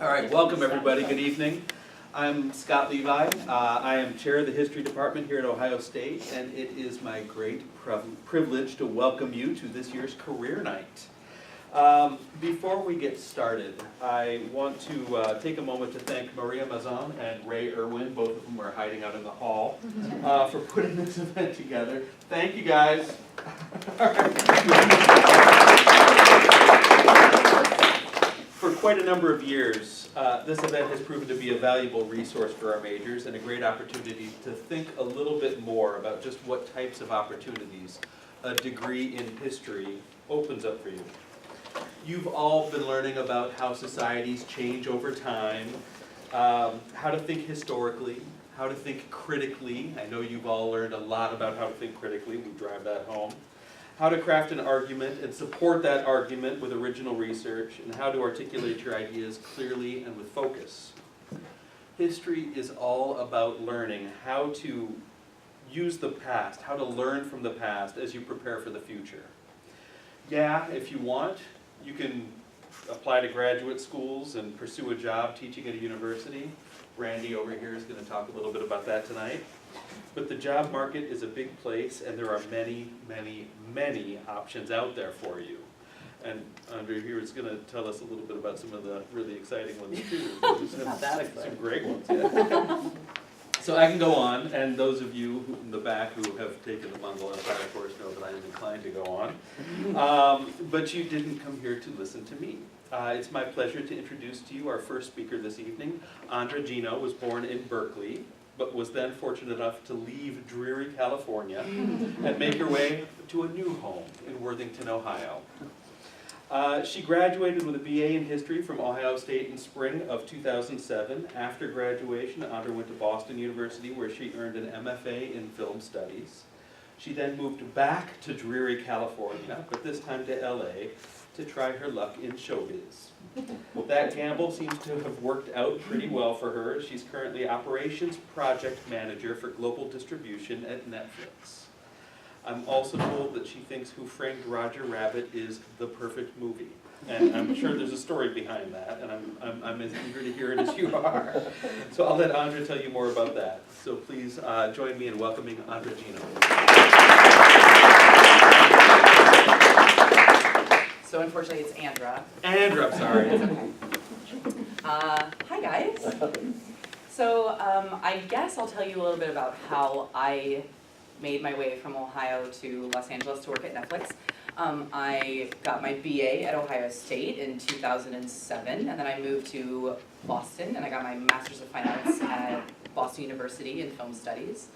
All right, welcome everybody, good evening. I'm Scott Levi. I am chair of the history department here at Ohio State, and it is my great privilege to welcome you to this year's career night. Before we get started, I want to take a moment to thank Maria Mazan and Ray Irwin, both of whom are hiding out in the hall, for putting this event together. Thank you guys. For quite a number of years, this event has proven to be a valuable resource for our majors and a great opportunity to think a little bit more about just what types of opportunities a degree in history opens up for you. You've all been learning about how societies change over time, how to think historically, how to think critically. I know you've all learned a lot about how to think critically. We drive that home. How to craft an argument and support that argument with original research, and how to articulate your ideas clearly and with focus. History is all about learning how to use the past, how to learn from the past as you prepare for the future. Yeah, if you want, you can apply to graduate schools and pursue a job teaching at a university. Brandy over here is going to talk a little bit about that tonight. But the job market is a big place, and there are many, many, many options out there for you. And Andra here is going to tell us a little bit about some of the really exciting ones too. Not that exciting. Some great ones, yeah. So I can go on, and those of you in the back who have taken the Mongol Empire course know that I am inclined to go on. But you didn't come here to listen to me. It's my pleasure to introduce to you our first speaker this evening. Andra Geno was born in Berkeley, but was then fortunate enough to leave dreary California and make her way to a new home in Worthington, Ohio. She graduated with a BA in history from Ohio State in spring of 2007. After graduation, Andra went to Boston University, where she earned an MFA in film studies. She then moved back to dreary California, but this time to LA, to try her luck in showbiz. That gamble seems to have worked out pretty well for her. She's currently operations project manager for global distribution at Netflix. I'm also told that she thinks Who Framed Roger Rabbit is the perfect movie. And I'm sure there's a story behind that, and I'm as eager to hear it as you are. So I'll let Andra tell you more about that. So please join me in welcoming Andra Geno. So unfortunately it's Andra. Andra, I'm sorry. That's okay. Hi guys. So I guess I'll tell you a little bit about how I made my way from Ohio to Los Angeles to work at Netflix. I got my BA at Ohio State in 2007, and then I moved to Boston, and I got my Master's of Fine Arts at Boston University in Film Studies.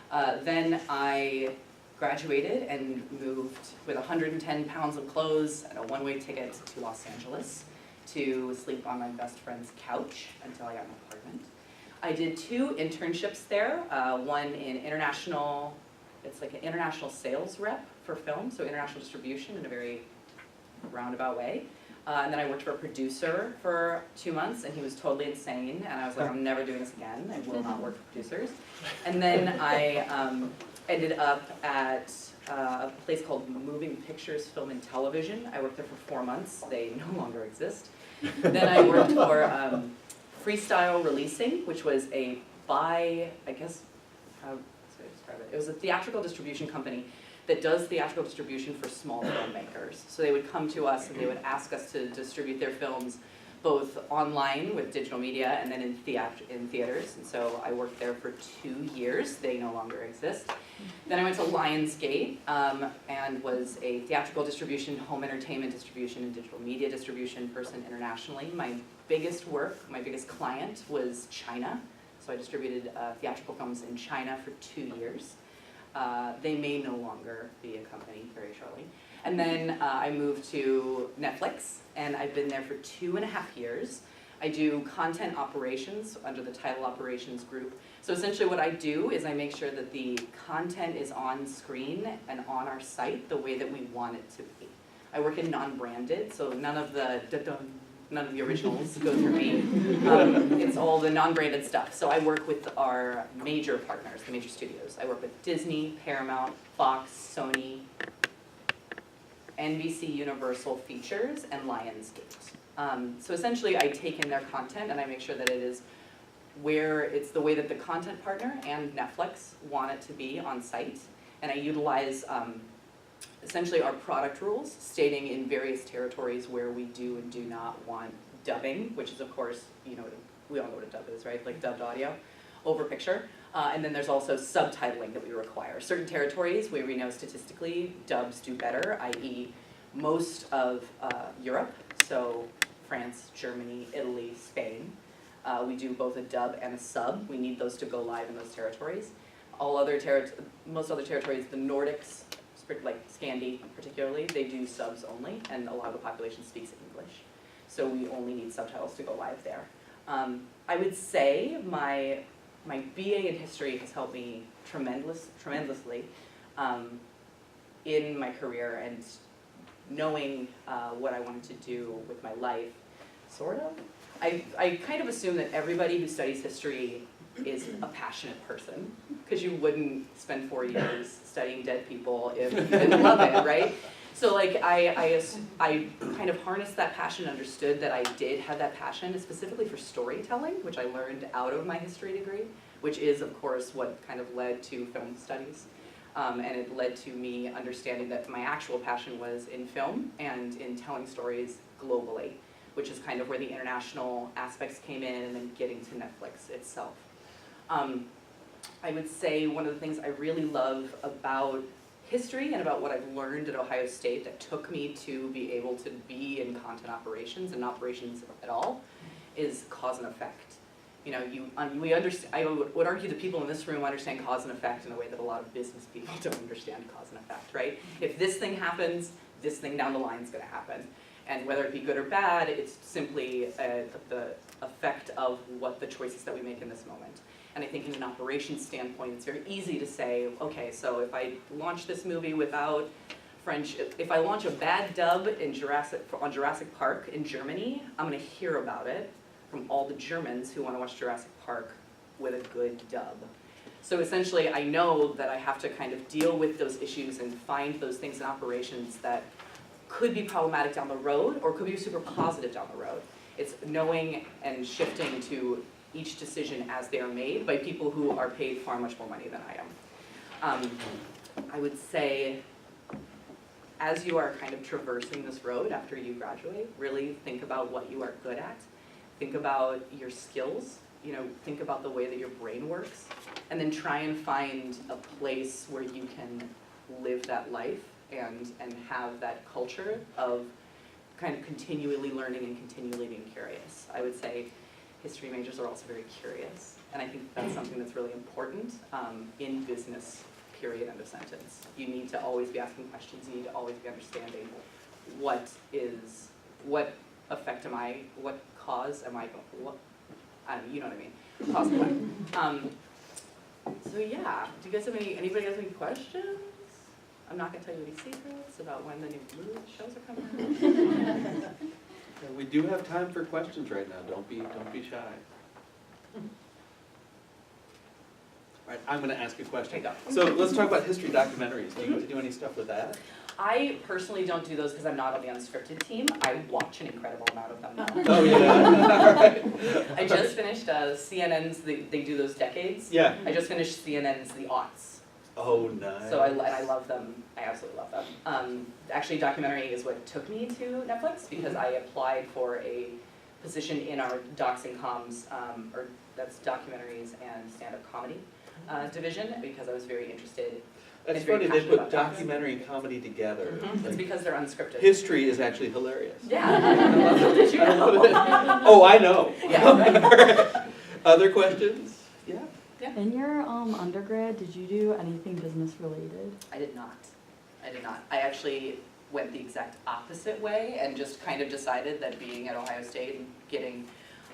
Then I graduated and moved with 110 pounds of clothes and a one-way ticket to Los Angeles to sleep on my best friend's couch until I got an apartment. I did 2 internships there, one in international, it's like an international sales rep for film, so international distribution in a very roundabout way. And then I worked for a producer for 2 months, and he was totally insane, and I was like, I'm never doing this again, I will not work for producers. And then I ended up at a place called Moving Pictures Film and Television. I worked there for 4 months. They no longer exist. Then I worked for Freestyle Releasing, which was a how should I describe it? It was a theatrical distribution company that does theatrical distribution for small filmmakers. So they would come to us and they would ask us to distribute their films both online with digital media and then in theaters. And so I worked there for 2 years. They no longer exist. Then I went to Lionsgate and was a theatrical distribution, home entertainment distribution, and digital media distribution person internationally. My biggest work, my biggest client was China. So I distributed theatrical films in China for 2 years. They may no longer be a company very shortly. And then I moved to Netflix, and I've been there for 2.5 years. I do content operations under the title operations group. So essentially what I do is I make sure that the content is on screen and on our site the way that we want it to be. I work in non-branded, so none of the originals go through me. It's all the non-branded stuff. So I work with our major partners, the major studios. I work with Disney, Paramount, Fox, Sony, NBC Universal Features, and Lionsgate. So essentially I take in their content and I make sure that it is where it's the way that the content partner and Netflix want it to be on site. And I utilize essentially our product rules stating in various territories where we do and do not want dubbing, which is of course, you know, we all know what a dub is, right? Like dubbed audio over picture. And then there's also subtitling that we require. Certain territories where we know statistically dubs do better, i.e. most of Europe, so France, Germany, Italy, Spain. We do both a dub and a sub. We need those to go live in those territories. Most other territories, the Nordics, like Scandi particularly, they do subs only, and a lot of the population speaks English. So we only need subtitles to go live there. I would say my BA in history has helped me tremendously in my career and knowing what I wanted to do with my life, sort of. I kind of assume that everybody who studies history is a passionate person, because you wouldn't spend 4 years studying dead people if you didn't love it, right? So like I kind of harnessed that passion, understood that I did have that passion, specifically for storytelling, which I learned out of my history degree, which is of course what kind of led to film studies. And it led to me understanding that my actual passion was in film and in telling stories globally, which is kind of where the international aspects came in and then getting to Netflix itself. I would say one of the things I really love about history and about what I've learned at Ohio State that took me to be able to be in content operations and operations at all is cause and effect. You know, we understand, I would argue that people in this room understand cause and effect in a way that a lot of business people don't understand cause and effect, right? If this thing happens, this thing down the line is going to happen. And whether it be good or bad, it's simply the effect of what the choices that we make in this moment. And I think in an operations standpoint, it's very easy to say, okay, so if I launch this movie without French, if I launch a bad dub in on Jurassic Park in Germany, I'm going to hear about it from all the Germans who want to watch Jurassic Park with a good dub. So essentially, I know that I have to kind of deal with those issues and find those things in operations that could be problematic down the road or could be super positive down the road. It's knowing and shifting to each decision as they are made by people who are paid far much more money than I am. I would say, as you are kind of traversing this road after you graduate, really think about what you are good at. Think about your skills, you know, think about the way that your brain works, and then try and find a place where you can live that life and have that culture of kind of continually learning and continually being curious. I would say history majors are also very curious, and I think that's something that's really important in business, period, end of sentence. You need to always be asking questions, you need to always be understanding what effect am I, what cause am I, you know what I mean, cause and effect. So yeah, do you guys have anybody has any questions? I'm not gonna tell you any secrets about when the new shows are coming out. We do have time for questions right now. Don't be shy. All right, I'm going to ask a question. Okay, go. So let's talk about history documentaries. Do you get to do any stuff with that? I personally don't do those because I'm not on the unscripted team. I watch an incredible amount of them though. Oh yeah. All right. I just finished CNN's. They do those decades. Yeah. I just finished CNN's The Aughts. Oh, nice. So I love them. I absolutely love them. Actually, documentary is what took me to Netflix because I applied for a position in our Docs and Comms, or that's documentaries and stand-up comedy division because I was very interested. That's funny, they put documentary and comedy together. Mm-hmm. It's because they're unscripted. History is actually hilarious. Yeah, I love it. Did you know? Oh, I know. Yeah. Right. Other questions? Yeah. Yeah. In your undergrad, did you do anything business related? I did not. I actually went the exact opposite way and just kind of decided that being at Ohio State and getting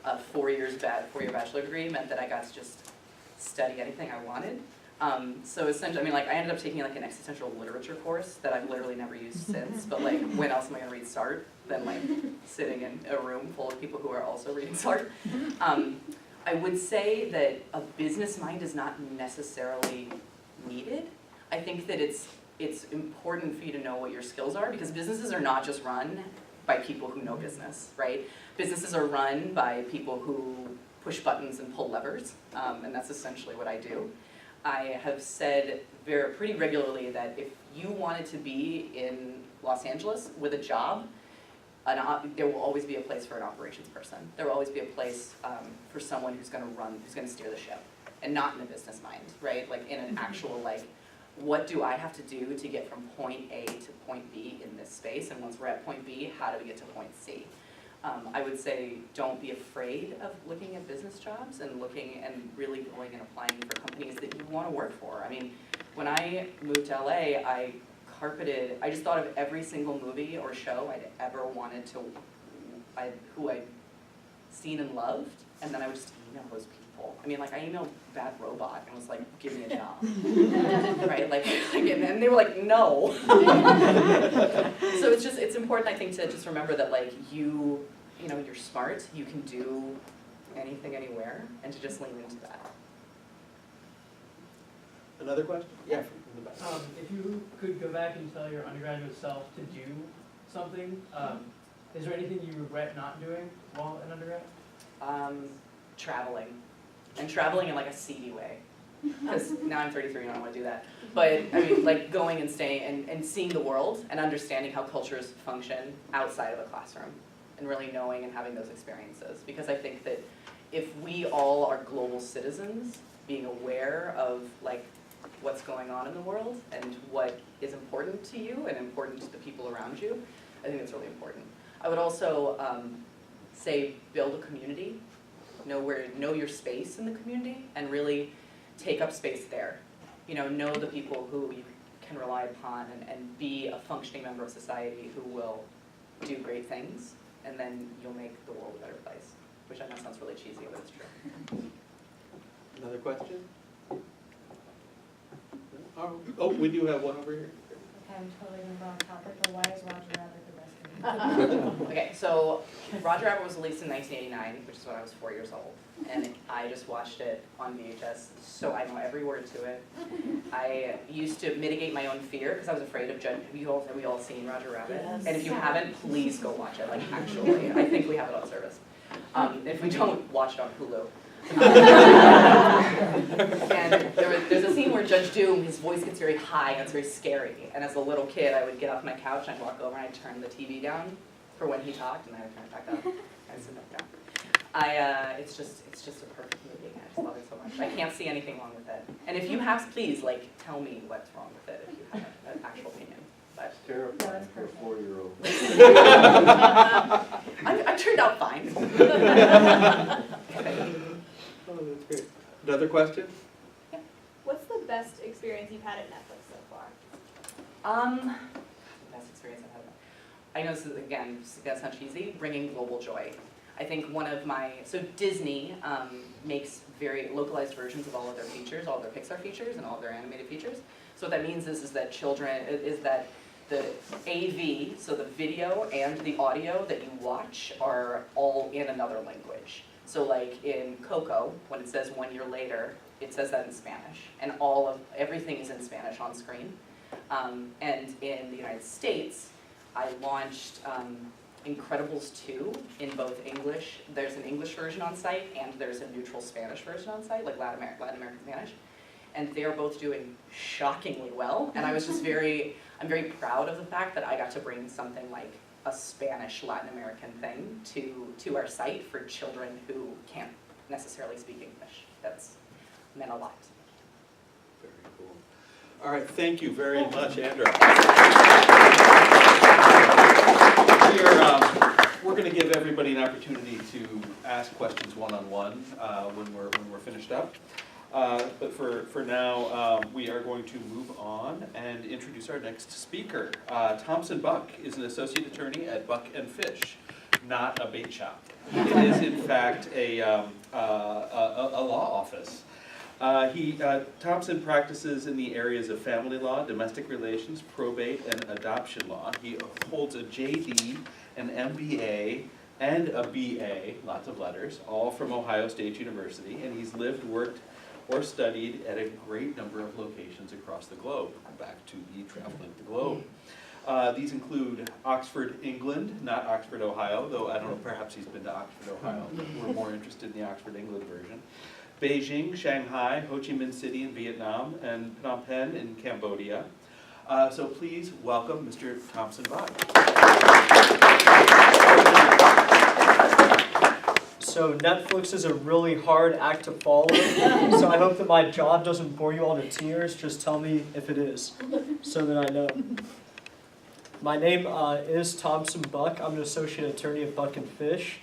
a four-year bachelor degree meant that I got to just study anything I wanted. So essentially, I mean, like, I ended up taking like an existential literature course that I've literally never used since, but like, when else am I gonna read Sartre than like sitting in a room full of people who are also reading Sartre? I would say that a business mind is not necessarily needed. I think that it's important for you to know what your skills are because businesses are not just run by people who know business, right? Businesses are run by people who push buttons and pull levers, and that's essentially what I do. I have said pretty regularly that if you wanted to be in Los Angeles with a job, there will always be a place for an operations person. There will always be a place for someone who's going to steer the ship, and not in a business mind, right? Like in an actual like, what do I have to do to get from point A to point B in this space? And once we're at point B, how do we get to point C? I would say don't be afraid of looking at business jobs and looking and really going and applying for companies that you want to work for. I mean, when I moved to LA, I just thought of every single movie or show I'd ever wanted to, who I'd seen and loved, and then I would just email those people. I mean, like, I emailed Bad Robot and was like, give me a job. Right? Like, and they were like, no. So it's important, I think, to just remember that, like, you're smart, you can do anything, anywhere, and to just lean into that. Another question? Yeah, from the back. If you could go back and tell your undergraduate self to do something, is there anything you regret not doing while in undergrad? Traveling. And traveling in like a seedy way. Because now I'm 33 and I don't want to do that. But I mean, like going and staying and seeing the world and understanding how cultures function outside of a classroom. And really knowing and having those experiences. Because I think that if we all are global citizens, being aware of like what's going on in the world and what is important to you and important to the people around you, I think that's really important. I would also say build a community, know your space in the community, and really take up space there. Know the people who you can rely upon and be a functioning member of society who will do great things, and then you'll make the world a better place. Which I know sounds really cheesy, but it's true. Another question? Oh, we do have one over here. Okay, I'm totally going to go off topic, but why is Roger Rabbit the best movie? Okay, so Roger Rabbit was released in 1989, which is when I was 4 years old. And I just watched it on VHS, so I know every word to it. I used to mitigate my own fear because I was afraid of judging. Have we all seen Roger Rabbit? Yes. And if you haven't, please go watch it. Like, actually, I think we have it on service. If we don't, watch it on Hulu. And there's a scene where Judge Doom, his voice gets very high and it's very scary. And as a little kid, I would get off my couch and I'd walk over and I'd turn the TV down for when he talked, and then I'd turn it back up and sit back down. It's just a perfect movie. I just love it so much. I can't see anything wrong with it. And if you have, please tell me what's wrong with it if you have an actual opinion. But Terrifying for a 4-year-old. I turned out fine. Oh, that's great. Another question? What's the best experience you've had at Netflix so far? Best experience I've had. I know this is, again, that's not cheesy, bringing global joy. I think so Disney makes very localized versions of all of their features, all of their Pixar features and all of their animated features. So what that means is that the AV, so the video and the audio that you watch are all in another language. So like in Coco, when it says 1 year later, it says that in Spanish. And everything is in Spanish on screen. And in the United States, I launched Incredibles 2 in both English. There's an English version on site and there's a neutral Spanish version on site, like Latin American Spanish. And they're both doing shockingly well. And I'm very proud of the fact that I got to bring something like a Spanish Latin American thing to our site for children who can't necessarily speak English. That's meant a lot. Very cool. All right, thank you very much, Andra. We're going to give everybody an opportunity to ask questions one-on-one when we're finished up. But for now, we are going to move on and introduce our next speaker. Thompson Buck is an associate attorney at Buck and Fish, not a bait shop. It is, in fact, a law office. Thompson practices in the areas of family law, domestic relations, probate, and adoption law. He holds a JD, an MBA, and a BA, lots of letters, all from Ohio State University, and he's lived, worked, or studied at a great number of locations across the globe, back to the traveling the globe. These include Oxford, England, not Oxford, Ohio, though I don't know, perhaps he's been to Oxford, Ohio. We're more interested in the Oxford, England version. Beijing, Shanghai, Ho Chi Minh City in Vietnam, and Phnom Penh in Cambodia. So please welcome Mr. Thompson Bach. So Netflix is a really hard act to follow, so I hope that my job doesn't bore you all to tears. Just tell me if it is, so that I know. My name is Thompson Buck. I'm an associate attorney at Buck and Fish.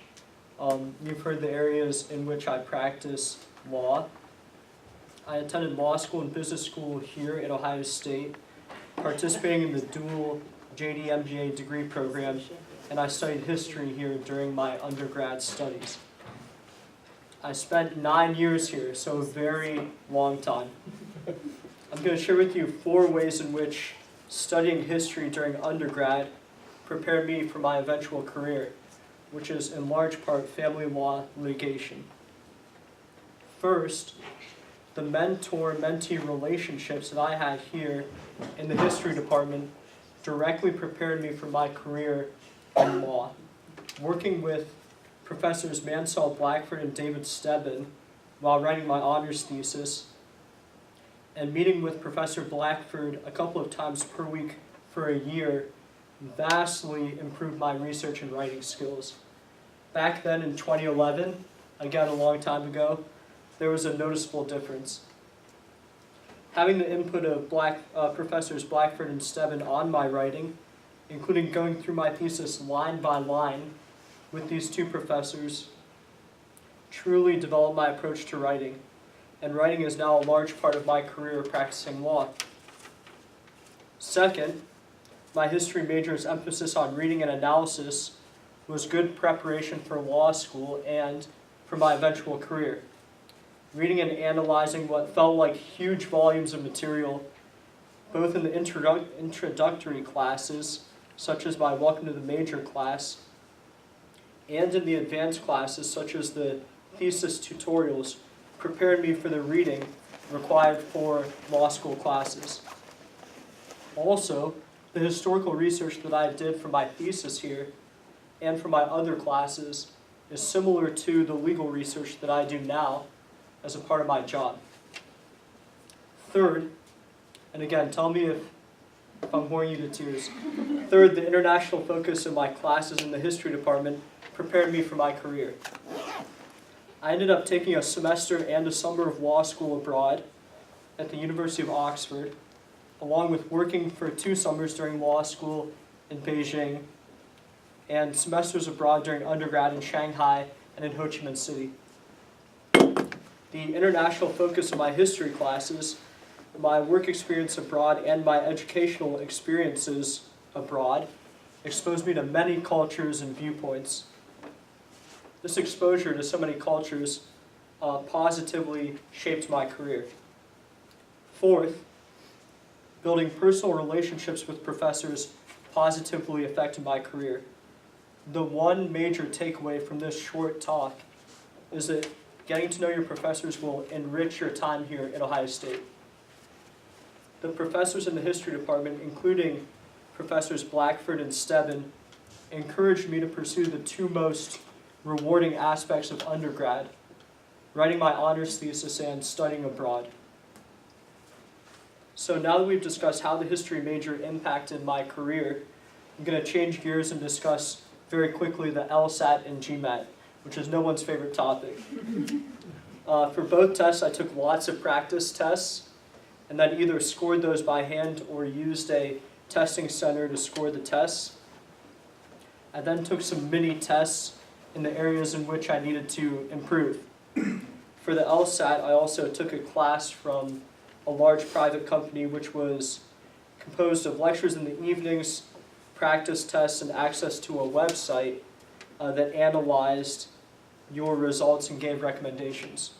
You've heard the areas in which I practice law. I attended law school and business school here at Ohio State, participating in the dual JD MBA degree program, and I studied history here during my undergrad studies. I spent 9 years here, so a very long time. I'm going to share with you 4 ways in which studying history during undergrad prepared me for my eventual career, which is in large part family law litigation. First, the mentor-mentee relationships that I had here in the history department directly prepared me for my career in law. Working with Professors Mansell Blackford and David Stebbin while writing my honors thesis, and meeting with Professor Blackford a couple of times per week for a year vastly improved my research and writing skills. Back then in 2011, again a long time ago, there was a noticeable difference. Having the input of Professors Blackford and Stebbin on my writing, including going through my thesis line by line with these 2 professors, truly developed my approach to writing, and writing is now a large part of my career practicing law. Second, my history major's emphasis on reading and analysis was good preparation for law school and for my eventual career. Reading and analyzing what felt like huge volumes of material, both in the introductory classes, such as my Welcome to the Major class, and in the advanced classes, such as the thesis tutorials, prepared me for the reading required for law school classes. Also, the historical research that I did for my thesis here and for my other classes is similar to the legal research that I do now as a part of my job. Third, and again, tell me if I'm boring you to tears. Third, the international focus of my classes in the history department prepared me for my career. I ended up taking a semester and a summer of law school abroad at the University of Oxford, along with working for 2 summers during law school in Beijing and semesters abroad during undergrad in Shanghai and in Ho Chi Minh City. The international focus of my history classes, my work experience abroad, and my educational experiences abroad exposed me to many cultures and viewpoints. This exposure to so many cultures positively shaped my career. Fourth, building personal relationships with professors positively affected my career. The one major takeaway from this short talk is that getting to know your professors will enrich your time here at Ohio State. The professors in the history department, including Professors Blackford and Stebbin, encouraged me to pursue the 2 most rewarding aspects of undergrad, writing my honors thesis and studying abroad. So now that we've discussed how the history major impacted my career, I'm going to change gears and discuss very quickly the Lsat and Gmat, which is no one's favorite topic. For both tests, I took lots of practice tests, and then either scored those by hand or used a testing center to score the tests. I then took some mini tests in the areas in which I needed to improve. For the LSAT, I also took a class from a large private company which was composed of lectures in the evenings, practice tests, and access to a website that analyzed your results and gave recommendations.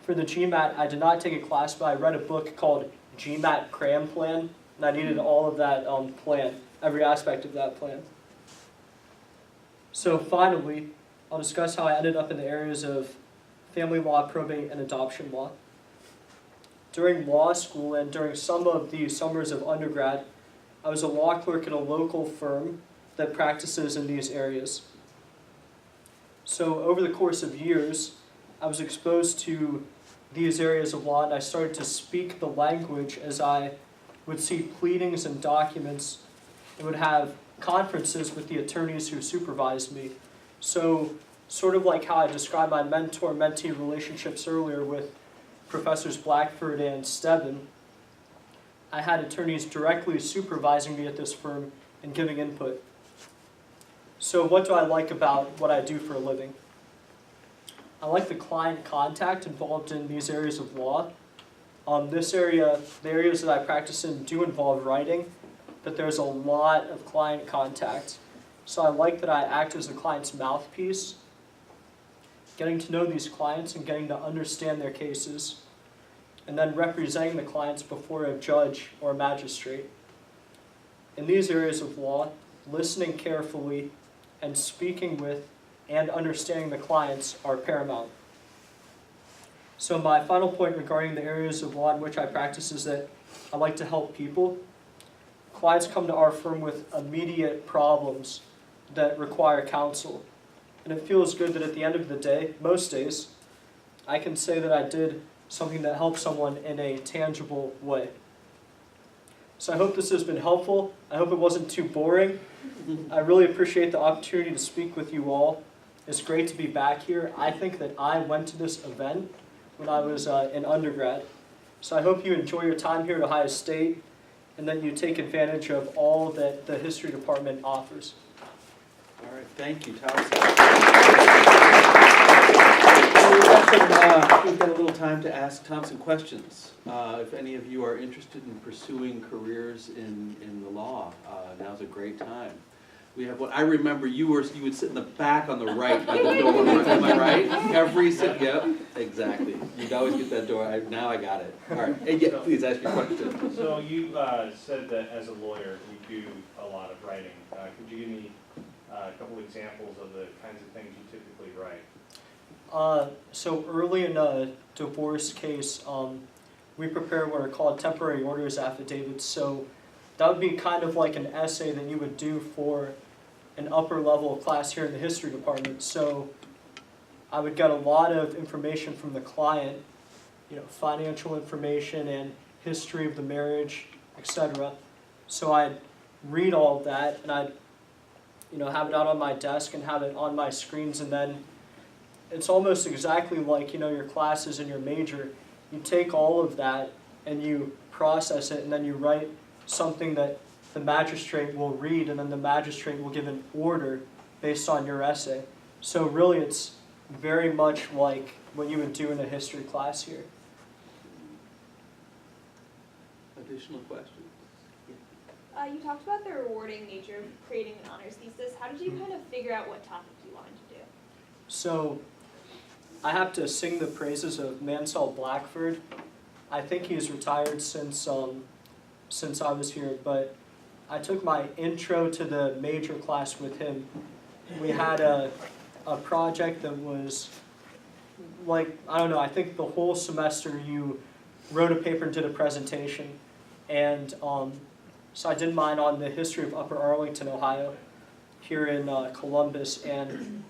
For the GMAT, I did not take a class, but I read a book called GMAT Cram Plan, and I needed all of that plan, every aspect of that plan. So finally, I'll discuss how I ended up in the areas of family law, probate, and adoption law. During law school and during some of the summers of undergrad, I was a law clerk at a local firm that practices in these areas. So over the course of years, I was exposed to these areas of law, and I started to speak the language as I would see pleadings and documents and would have conferences with the attorneys who supervised me. So sort of like how I described my mentor-mentee relationships earlier with Professors Blackford and Stebbin, I had attorneys directly supervising me at this firm and giving input. So what do I like about what I do for a living? I like the client contact involved in these areas of law. The areas that I practice in do involve writing, but there's a lot of client contact. So I like that I act as the client's mouthpiece, getting to know these clients and getting to understand their cases, and then representing the clients before a judge or a magistrate. In these areas of law, listening carefully and speaking with and understanding the clients are paramount. So my final point regarding the areas of law in which I practice is that I like to help people. Clients come to our firm with immediate problems that require counsel. And it feels good that at the end of the day, most days, I can say that I did something that helped someone in a tangible way. So I hope this has been helpful. I hope it wasn't too boring. I really appreciate the opportunity to speak with you all. It's great to be back here. I think that I went to this event when I was in undergrad. So I hope you enjoy your time here at Ohio State and that you take advantage of all that the history department offers. All right, thank you, Thompson. We've got a little time to ask Thompson questions. If any of you are interested in pursuing careers in the law, now's a great time. We have what I remember you would sit in the back on the right by the door. Am I right? Yep, exactly. You'd always get that door. Now I got it. All right. Hey, yeah, please ask your question. So you said that as a lawyer you do a lot of writing. Could you give me a couple examples of the kinds of things you typically write? So early in a divorce case, we prepare what are called temporary orders affidavits. So that would be kind of like an essay that you would do for an upper level class here in the history department. So I would get a lot of information from the client, financial information and history of the marriage, etc. So I'd read all of that and I'd have it out on my desk and have it on my screens, and then it's almost exactly like your classes in your major. You take all of that and you process it, and then you write something that the magistrate will read, and then the magistrate will give an order based on your essay. So really it's very much like what you would do in a history class here. Additional questions? You talked about the rewarding nature of creating an honors thesis. How did you kind of figure out what topic you wanted to do? So I have to sing the praises of Mansell Blackford. I think he's retired since I was here, but I took my intro to the major class with him. We had a project that was I think the whole semester you wrote a paper and did a presentation. And so I did mine on the history of Upper Arlington, Ohio, here in Columbus. And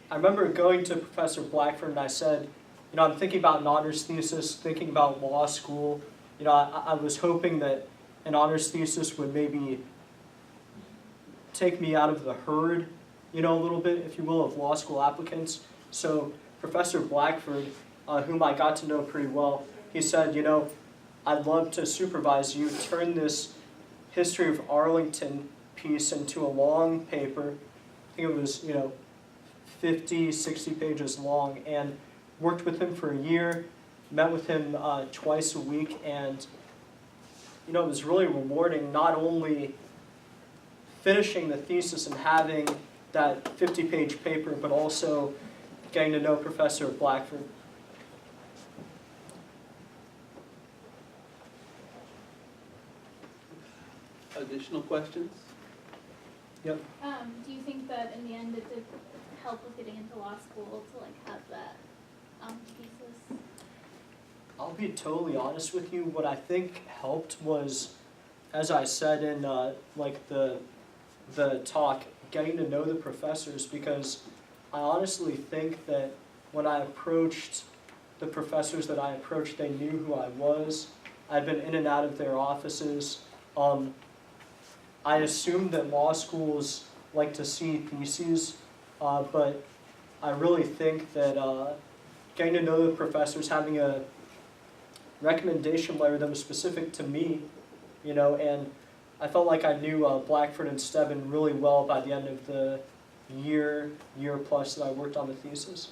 I remember going to Professor Blackford and I said, I'm thinking about an honors thesis, thinking about law school. I was hoping that an honors thesis would maybe take me out of the herd, a little bit, if you will, of law school applicants. So Professor Blackford, whom I got to know pretty well, he said, I'd love to supervise you, turn this history of Arlington piece into a long paper. I think it was, 50, 60 pages long, and worked with him for a year, met with him twice a week, and it was really rewarding, not only finishing the thesis and having that 50-page paper, but also getting to know Professor Blackford. Additional questions? Yep. Do you think that in the end it did help with getting into law school to have that thesis? I'll be totally honest with you. What I think helped was, as I said in like the talk, getting to know the professors, because I honestly think that when I approached the professors that I approached, they knew who I was. I'd been in and out of their offices. I assumed that law schools like to see theses, but I really think that getting to know the professors, having a recommendation letter that was specific to me, you know, and I felt like I knew Blackford and Stebbin really well by the end of the year plus that I worked on the thesis.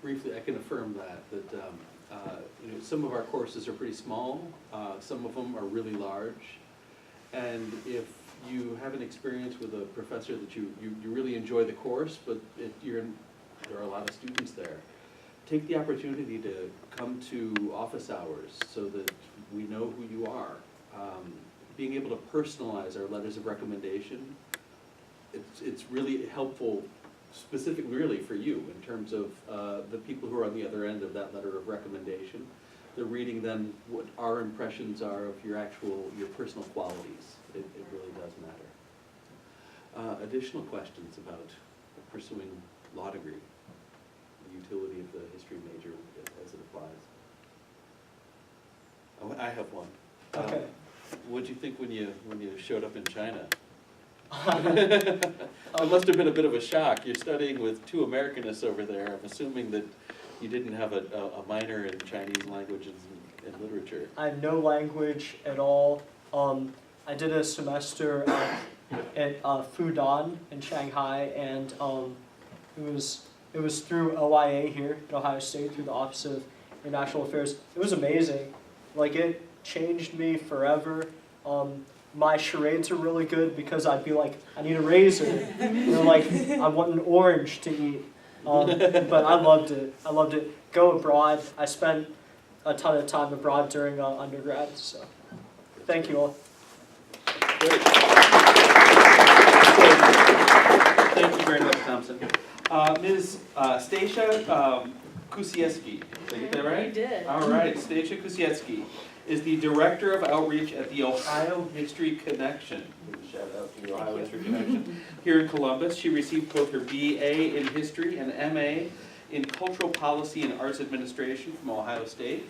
Briefly, I can affirm that you know, some of our courses are pretty small, some of them are really large, and if you have an experience with a professor that you really enjoy the course, but there are a lot of students there, take the opportunity to come to office hours so that we know who you are. Being able to personalize our letters of recommendation, it's really helpful, specifically really for you in terms of the people who are on the other end of that letter of recommendation. They're reading then what our impressions are of your personal qualities. It really does matter. Additional questions about pursuing law degree, the utility of the history major as it applies? Oh, I have one. Okay. What'd you think when you showed up in China? It must have been a bit of a shock. You're studying with two Americanists over there. I'm assuming that you didn't have a minor in Chinese language and literature. I have no language at all. I did a semester at Fudan in Shanghai, and it was through OIA here at Ohio State, through the Office of International Affairs. It was amazing. Like, it changed me forever. My charades are really good because I'd be like, I need a razor. You know, like, I want an orange to eat. But I loved it. I loved it. Go abroad. I spent a ton of time abroad during undergrad, so thank you all. Great. Thank you very much, Thompson. Ms. Stacia Kuceyeski, did I get that right? You did. All right, Stacia Kuceyeski is the Director of Outreach at the Ohio History Connection. Shout out to the Ohio History Connection. Here in Columbus, she received both her BA in History and MA in Cultural Policy and Arts Administration from Ohio State.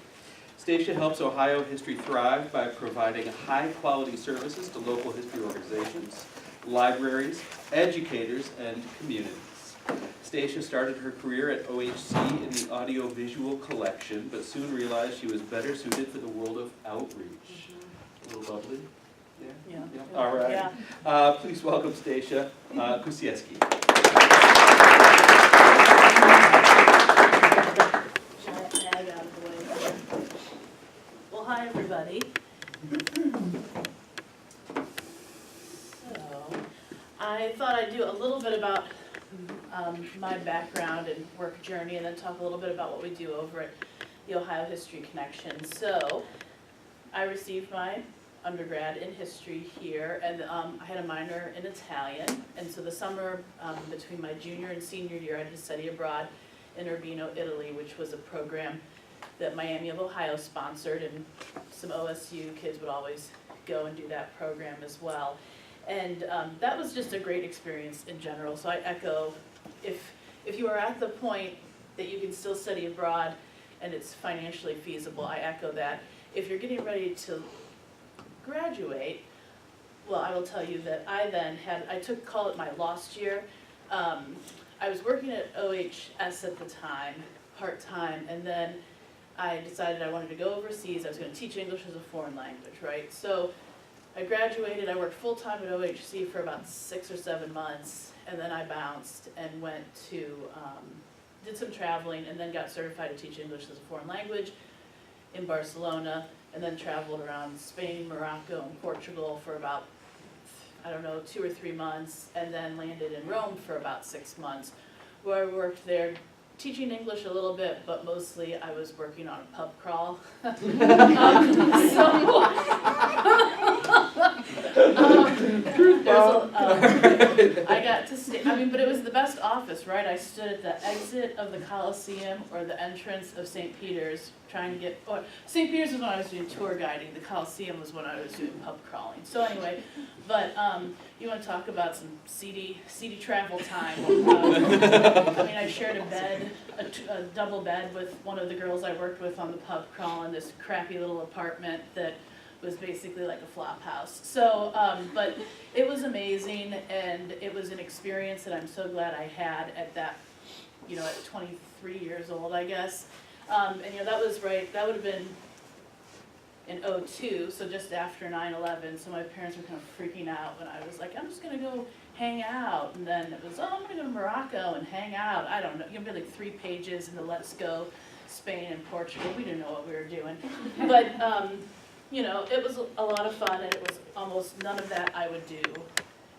Stacia helps Ohio history thrive by providing high-quality services to local history organizations, libraries, educators, and communities. Stacia started her career at OHC in the audiovisual collection, but soon realized she was better suited for the world of outreach. A little bubbly? Yeah? All right. Yeah. Please welcome Stacia Kuceyeski. Tag out of the way. Well, hi, everybody. So, I thought I'd do a little bit about my background and work journey, and then talk a little bit about what we do over at the Ohio History Connection. So, I received my undergrad in history here, and I had a minor in Italian, and so the summer between my junior and senior year I did study abroad in Urbino, Italy, which was a program that Miami of Ohio sponsored, and some OSU kids would always go and do that program as well. And that was just a great experience in general, so I echo, if you are at the point that you can still study abroad and it's financially feasible, I echo that. If you're getting ready to graduate, well, I will tell you that I took, call it my lost year. I was working at OHS at the time, part-time, and then I decided I wanted to go overseas. I was going to teach English as a foreign language, right? So I graduated, I worked full-time at OHC for about 6 or 7 months, and then I bounced and went to, did some traveling, and then got certified to teach English as a foreign language in Barcelona, and then traveled around Spain, Morocco, and Portugal for about, 2 or 3 months, and then landed in Rome for about 6 months, where I worked there teaching English a little bit, but mostly I was working on a pub crawl. I got to stay, I mean, but it was the best office, right? I stood at the exit of the Coliseum or the entrance of St. Peter's trying to get, or St. Peter's was when I was doing tour guiding, the Coliseum was when I was doing pub crawling. So anyway, but you want to talk about some seedy travel time. I mean, I shared a bed, a double bed with one of the girls I worked with on the pub crawl in this crappy little apartment that was basically like a flop house. So, but it was amazing, and it was an experience that I'm so glad I had at that, you know, at 23 years old, I guess. And you know, that was right, that would have been in '02, so just after 9/11, so my parents were kind of freaking out when I was like, I'm just gonna go hang out, and then it was, oh, I'm gonna go to Morocco and hang out, I don't know, you'll be like 3 pages in the Let's Go Spain and Portugal, we didn't know what we were doing. But, you know, it was a lot of fun, and it was almost none of that I would do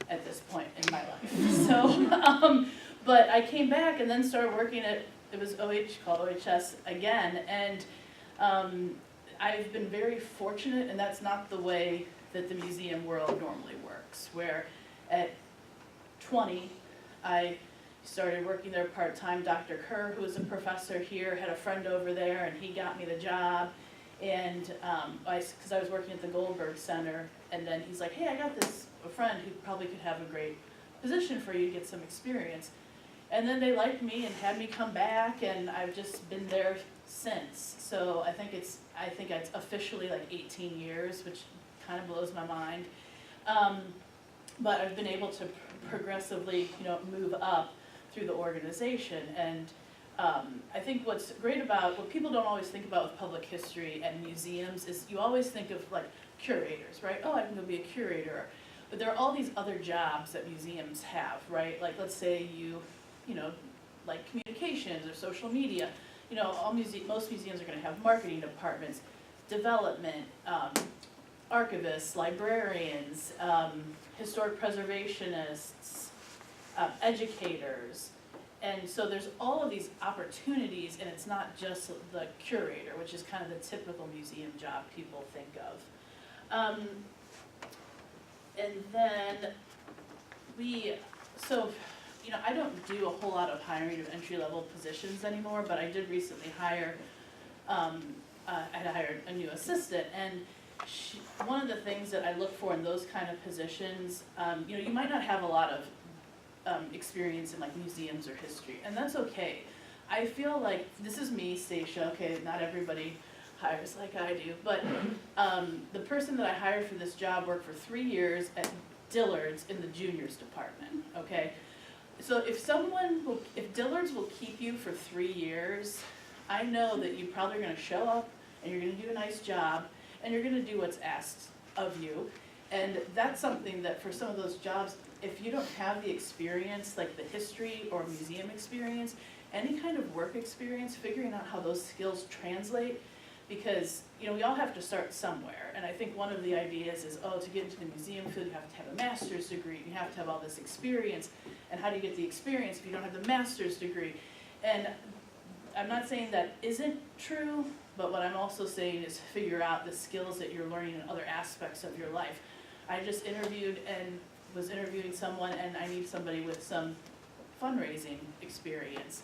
at this point in my life. So, but I came back and then started working at, it was called OHS again, and I've been very fortunate, and that's not the way that the museum world normally works, where at 20, I started working there part-time. Dr. Kerr, who was a professor here, had a friend over there, and he got me the job. And because I was working at the Goldberg Center, and then he's like, hey, I got a friend who probably could have a great position for you to get some experience. And then they liked me and had me come back, and I've just been there since. So I think it's officially like 18 years, which kind of blows my mind. But I've been able to progressively, you know, move up through the organization. And I think what's great about, what people don't always think about with public history and museums is you always think of like curators, right? Oh, I can go be a curator. But there are all these other jobs that museums have, right? Like let's say you know, like communications or social media. You know, most museums are going to have marketing departments, development, archivists, librarians, historic preservationists, educators. And so there's all of these opportunities, and it's not just the curator, which is kind of the typical museum job people think of. And then you know, I don't do a whole lot of hiring of entry-level positions anymore, but I did recently hire, I had hired a new assistant, and one of the things that I look for in those kind of positions, you know, you might not have a lot of experience in like museums or history, and that's okay. I feel like, this is me, Stacia, okay, not everybody hires like I do, but the person that I hired for this job worked for 3 years at Dillard's in the juniors department, okay? So if Dillard's will keep you for 3 years, I know that you probably are gonna show up, and you're gonna do a nice job, and you're gonna do what's asked of you. And that's something that for some of those jobs, if you don't have the experience, like the history or museum experience, any kind of work experience, figuring out how those skills translate, because, you know, we all have to start somewhere. And I think one of the ideas is, oh, to get into the museum field, you have to have a master's degree, you have to have all this experience. And how do you get the experience if you don't have the master's degree? And I'm not saying that isn't true, but what I'm also saying is figure out the skills that you're learning in other aspects of your life. I just was interviewing someone, and I need somebody with some fundraising experience.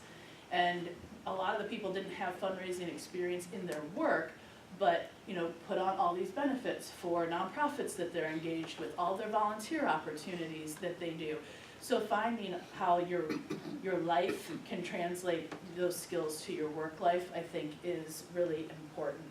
And a lot of the people didn't have fundraising experience in their work, but, you know, put on all these benefits for nonprofits that they're engaged with, all their volunteer opportunities that they do. So finding how your life can translate those skills to your work life, I think, is really important.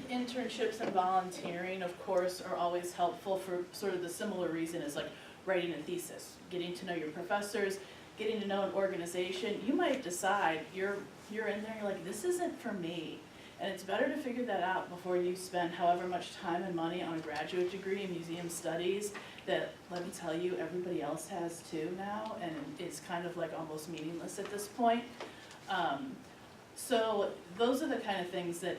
Internships and volunteering, of course, are always helpful for sort of the similar reason as like writing a thesis, getting to know your professors, getting to know an organization. You might decide you're in there, you're like, this isn't for me. And it's better to figure that out before you spend however much time and money on a graduate degree in museum studies that, let me tell you, everybody else has too now, and it's kind of like almost meaningless at this point. So those are the kind of things that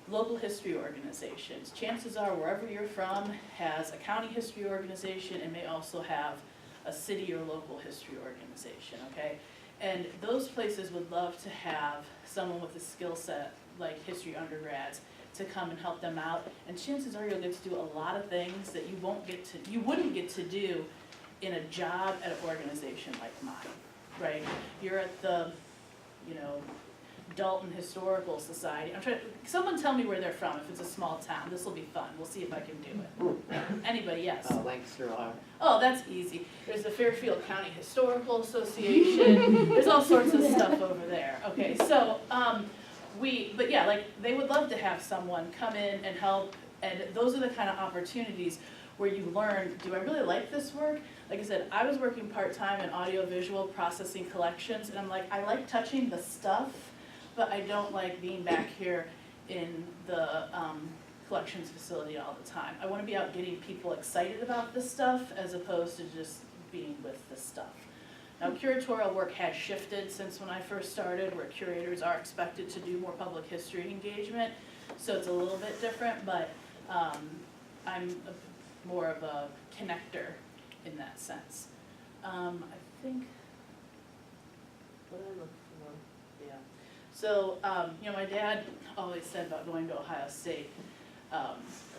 local history organizations, chances are wherever you're from has a county history organization and may also have a city or local history organization, okay? And those places would love to have someone with a skill set like history undergrads to come and help them out. And chances are you'll get to do a lot of things that you wouldn't get to do in a job at an organization like mine, right? You're at the, Dalton Historical Society. Someone tell me where they're from, if it's a small town. This will be fun. We'll see if I can do it. Anybody, yes? Lancaster, Ohio. Oh, that's easy. There's the Fairfield County Historical Association. There's all sorts of stuff over there. Okay, so, but yeah, like, they would love to have someone come in and help, and those are the kind of opportunities where you learn, do I really like this work? Like I said, I was working part-time in audio-visual processing collections, and I'm like, I like touching the stuff, but I don't like being back here in the collections facility all the time. I want to be out getting people excited about this stuff as opposed to just being with the stuff. Now, curatorial work has shifted since when I first started, where curators are expected to do more public history engagement, so it's a little bit different, but I'm more of a connector in that sense. I think, what did I look for? Yeah. So, my dad always said about going to Ohio State,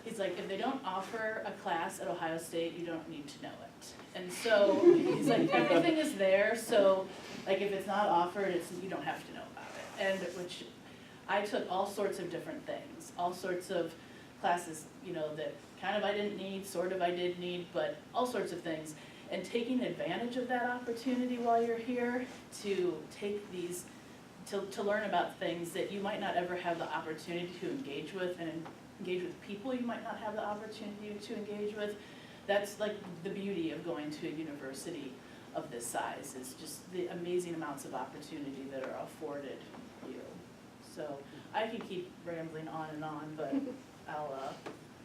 he's like, if they don't offer a class at Ohio State, you don't need to know it. And so, he's like, everything is there, so, like, if it's not offered, you don't have to know about it. And which, I took all sorts of different things, all sorts of classes, that kind of I didn't need, sort of I did need, but all sorts of things. And taking advantage of that opportunity while you're here to take these, to learn about things that you might not ever have the opportunity to engage with, and engage with people you might not have the opportunity to engage with. That's like the beauty of going to a university of this size, is just the amazing amounts of opportunity that are afforded you. So I can keep rambling on and on, but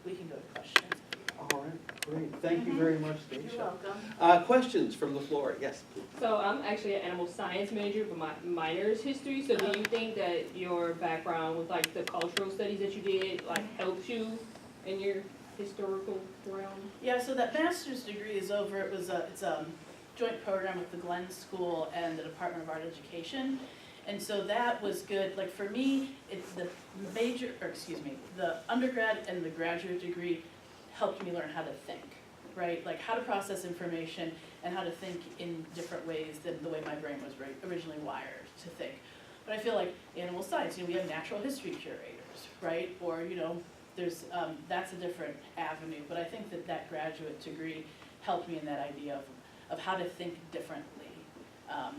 we can go to questions. All right, great. Thank you very much, Stacia. You're welcome. Questions from the floor? Yes. So I'm actually an animal science major, but my minor is history. So do you think that your background with like the cultural studies that you did helps you in your historical realm? Yeah, so that master's degree is over. It's a joint program with the Glenn School and the Department of Art Education. And so that was good. Like for me, the undergrad and the graduate degree helped me learn how to think, right? Like how to process information and how to think in different ways than the way my brain was originally wired to think. But I feel like animal science, we have natural history curators, right? Or, there's, that's a different avenue. But I think that graduate degree helped me in that idea of how to think differently.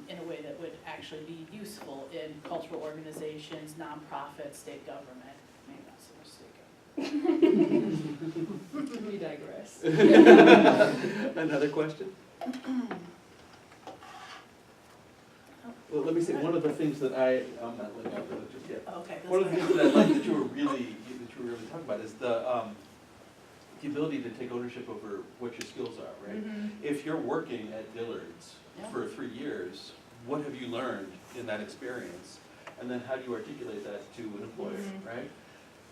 In a way that would actually be useful in cultural organizations, nonprofits, state government, maybe not so much state government. We digress. Another question? Well, let me say, one of the things that I'm not looking at it just yet. Okay. One of the things that I like that you were really talking about is the ability to take ownership over what your skills are, right? Mm-hmm. If you're working at Dillard's Yeah. for 3 years, what have you learned in that experience? And then how do you articulate that to an employer, Mm-hmm. right?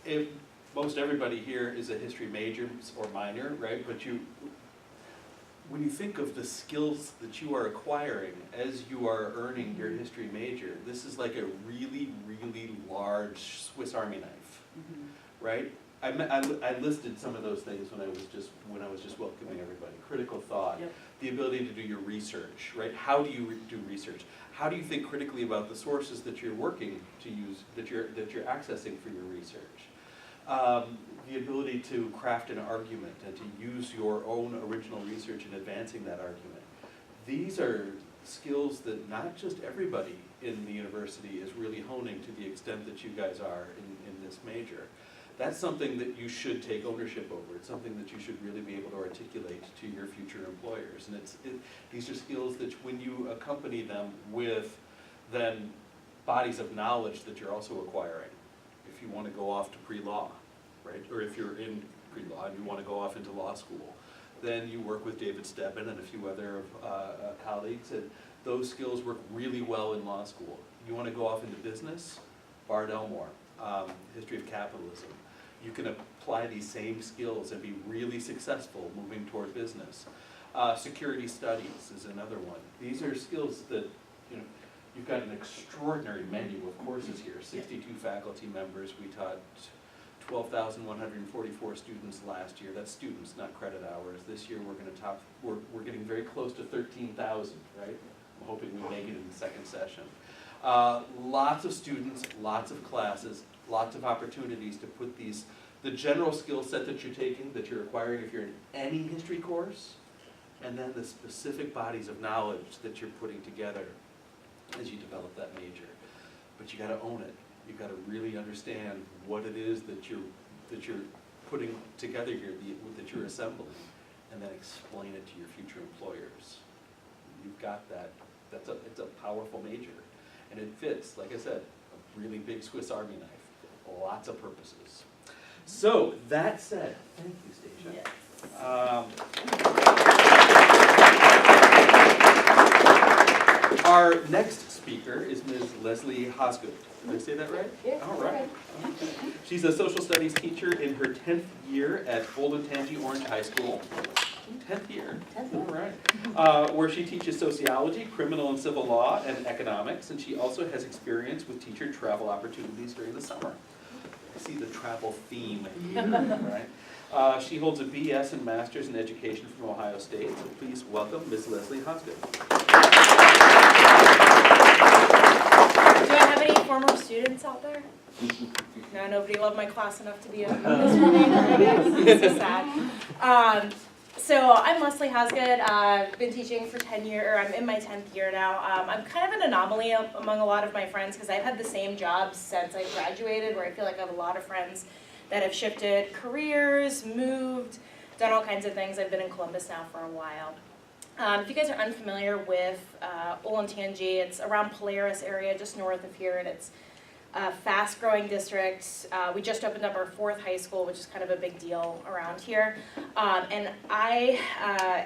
If most everybody here is a history major or minor, right? But when you think of the skills that you are acquiring as you are earning your history major, this is like a really, really large Swiss Army knife, Mm-hmm. right? I listed some of those things when I was just welcoming everybody. Critical thought, Yep. the ability to do your research, right? How do you do research? How do you think critically about the sources that you're working to use, that you're accessing for your research? The ability to craft an argument and to use your own original research in advancing that argument. These are skills that not just everybody in the university is really honing to the extent that you guys are in this major. That's something that you should take ownership over. It's something that you should really be able to articulate to your future employers. And these are skills that when you accompany them with then bodies of knowledge that you're also acquiring. If you want to go off to pre-law, right? Or if you're in pre-law and you want to go off into law school, then you work with David Steppen and a few other colleagues, and those skills work really well in law school. You want to go off into business? Bard Elmore, History of Capitalism. You can apply these same skills and be really successful moving toward business. Security studies is another one. These are skills that, you've got an extraordinary menu of courses here. 62 faculty members. We taught 12,144 students last year. That's students, not credit hours. This year we're gonna top, we're getting very close to 13,000, right? I'm hoping we make it in the second session. Lots of students, lots of classes, lots of opportunities to put the general skill set that you're taking, that you're acquiring if you're in any history course, and then the specific bodies of knowledge that you're putting together as you develop that major. But you gotta own it. You gotta really understand what it is that you're putting together here, that you're assembling, and then explain it to your future employers. You've got that. It's a powerful major. And it fits, like I said, a really big Swiss Army knife. Lots of purposes. So, that said, thank you, Stacia. Our next speaker is Ms. Leslie Hosgood. Did I say that right? Yes. All right. Okay. She's a social studies teacher in her 10th year at Olentangy Orange High School. 10th year. All right. Where she teaches sociology, criminal and civil law, and economics, and she also has experience with teacher travel opportunities during the summer. I see the travel theme here, right? She holds a BS and Master's in Education from Ohio State, so please welcome Ms. Leslie Hosgood. Do I have any former students out there? No, nobody loved my class enough to be a history major, I guess. This is sad. So I'm Leslie Hosgood. I've been teaching for 10 years, or I'm in my 10th year now. I'm kind of an anomaly among a lot of my friends because I've had the same job since I graduated, where I feel like I have a lot of friends that have shifted careers, moved, done all kinds of things. I've been in Columbus now for a while. If you guys are unfamiliar with Olentangy, it's around Polaris area, just north of here, and it's a fast-growing district. We just opened up our 4th high school, which is kind of a big deal around here. And I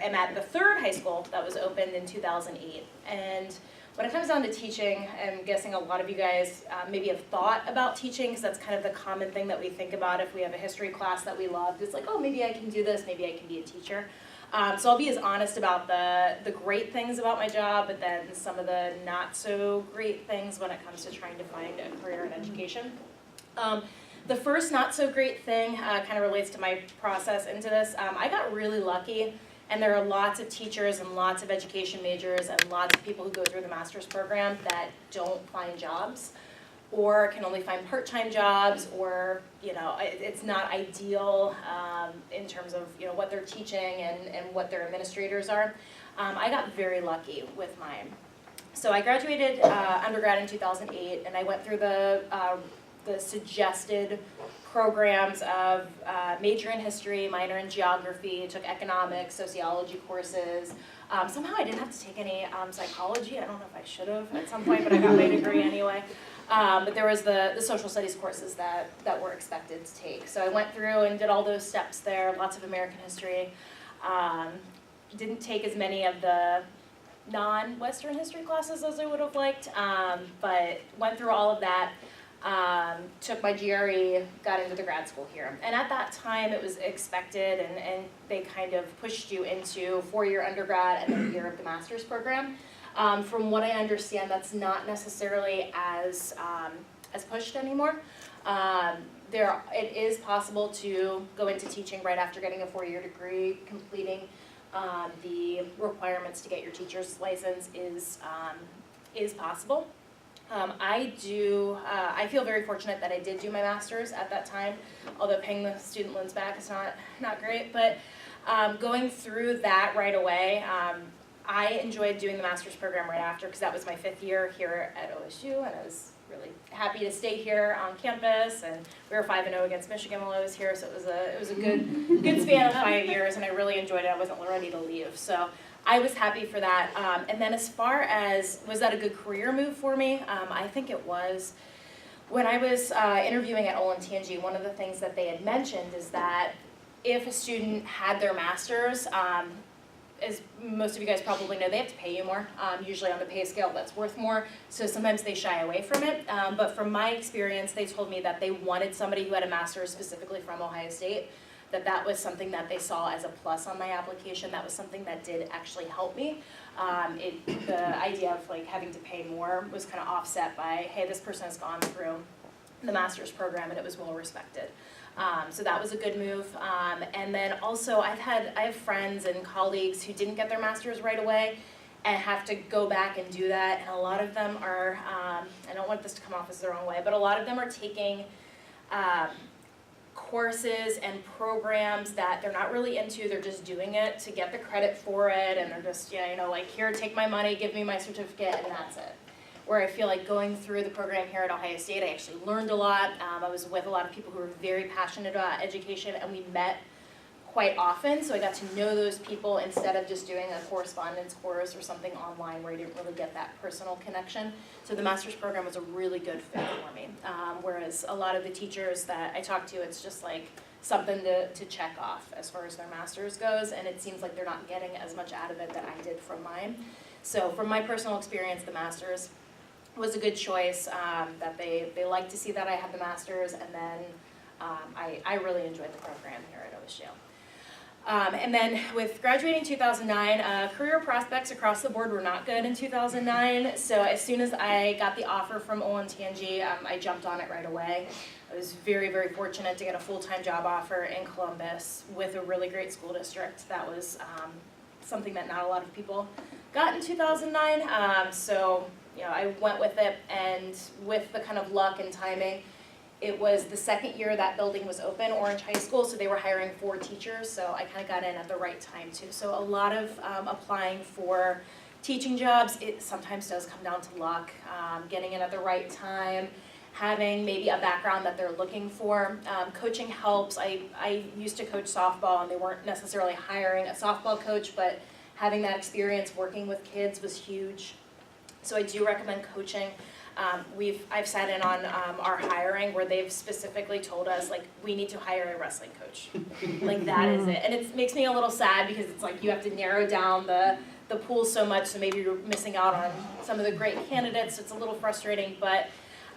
am at the 3rd high school that was opened in 2008. And when it comes down to teaching, I'm guessing a lot of you guys maybe have thought about teaching, because that's kind of the common thing that we think about if we have a history class that we loved. It's like, oh, maybe I can do this, maybe I can be a teacher. So I'll be as honest about the great things about my job, but then some of the not so great things when it comes to trying to find a career in education. The first not so great thing kind of relates to my process into this. I got really lucky, and there are lots of teachers and lots of education majors and lots of people who go through the master's program that don't find jobs, or can only find part-time jobs, or it's not ideal in terms of what they're teaching and what their administrators are. I got very lucky with mine. So I graduated undergrad in 2008, and I went through the suggested programs of major in history, minor in geography, took economics, sociology courses. Somehow I didn't have to take any psychology. I don't know if I should have at some point, but I got my degree anyway. But there was the social studies courses that were expected to take. So I went through and did all those steps there, lots of American history. Didn't take as many of the non-Western history classes as I would have liked, but went through all of that. Took my GRE, got into the grad school here. And at that time it was expected, and they kind of pushed you into 4-year undergrad and then a year of the master's program. From what I understand, that's not necessarily as pushed anymore. It is possible to go into teaching right after getting a 4-year degree. Completing the requirements to get your teacher's license is possible. I feel very fortunate that I did do my master's at that time, although paying the student loans back is not great. But going through that right away, I enjoyed doing the master's program right after, because that was my 5th year here at OSU, and I was really happy to stay here on campus. And we were 5-0 against Michigan while I was here, so it was a good span of 5 years, and I really enjoyed it. I wasn't ready to leave, so I was happy for that. And then as far as, was that a good career move for me? I think it was. When I was interviewing at Olentangy, one of the things that they had mentioned is that if a student had their master's, as most of you guys probably know, they have to pay you more. Usually on the pay scale that's worth more, so sometimes they shy away from it. But from my experience, they told me that they wanted somebody who had a master's specifically from Ohio State, that was something that they saw as a plus on my application. That was something that did actually help me. The idea of having to pay more was kind of offset by, hey, this person has gone through the master's program and it was well respected. So that was a good move. And then also I have friends and colleagues who didn't get their master's right away and have to go back and do that. And a lot of them are, I don't want this to come off as the wrong way, but a lot of them are taking courses and programs that they're not really into, they're just doing it to get the credit for it, and they're just, yeah, you know, like, here, take my money, give me my certificate, and that's it. Where I feel like going through the program here at Ohio State, I actually learned a lot. I was with a lot of people who were very passionate about education, and we met quite often, so I got to know those people instead of just doing a correspondence course or something online where I didn't really get that personal connection. So the master's program was a really good fit for me. Whereas a lot of the teachers that I talk to, it's just like something to check off as far as their master's goes, and it seems like they're not getting as much out of it that I did from mine. So from my personal experience, the master's was a good choice, that they liked to see that I had the master's, and then I really enjoyed the program here at OSU. And then with graduating 2009, career prospects across the board were not good in 2009, so as soon as I got the offer from Olentangy, I jumped on it right away. I was very, very fortunate to get a full-time job offer in Columbus with a really great school district. That was something that not a lot of people got in 2009, so you know, I went with it, and with the kind of luck and timing, it was the second year that building was open, Orange High School, so they were hiring 4 teachers, so I kind of got in at the right time too. So a lot of applying for teaching jobs, it sometimes does come down to luck, getting in at the right time, having maybe a background that they're looking for. Coaching helps. I used to coach softball, and they weren't necessarily hiring a softball coach, but having that experience working with kids was huge. So I do recommend coaching. I've sat in on our hiring where they've specifically told us, like, we need to hire a wrestling coach. Like, that is it. And it makes me a little sad because it's like you have to narrow down the pool so much, so maybe you're missing out on some of the great candidates. It's a little frustrating, but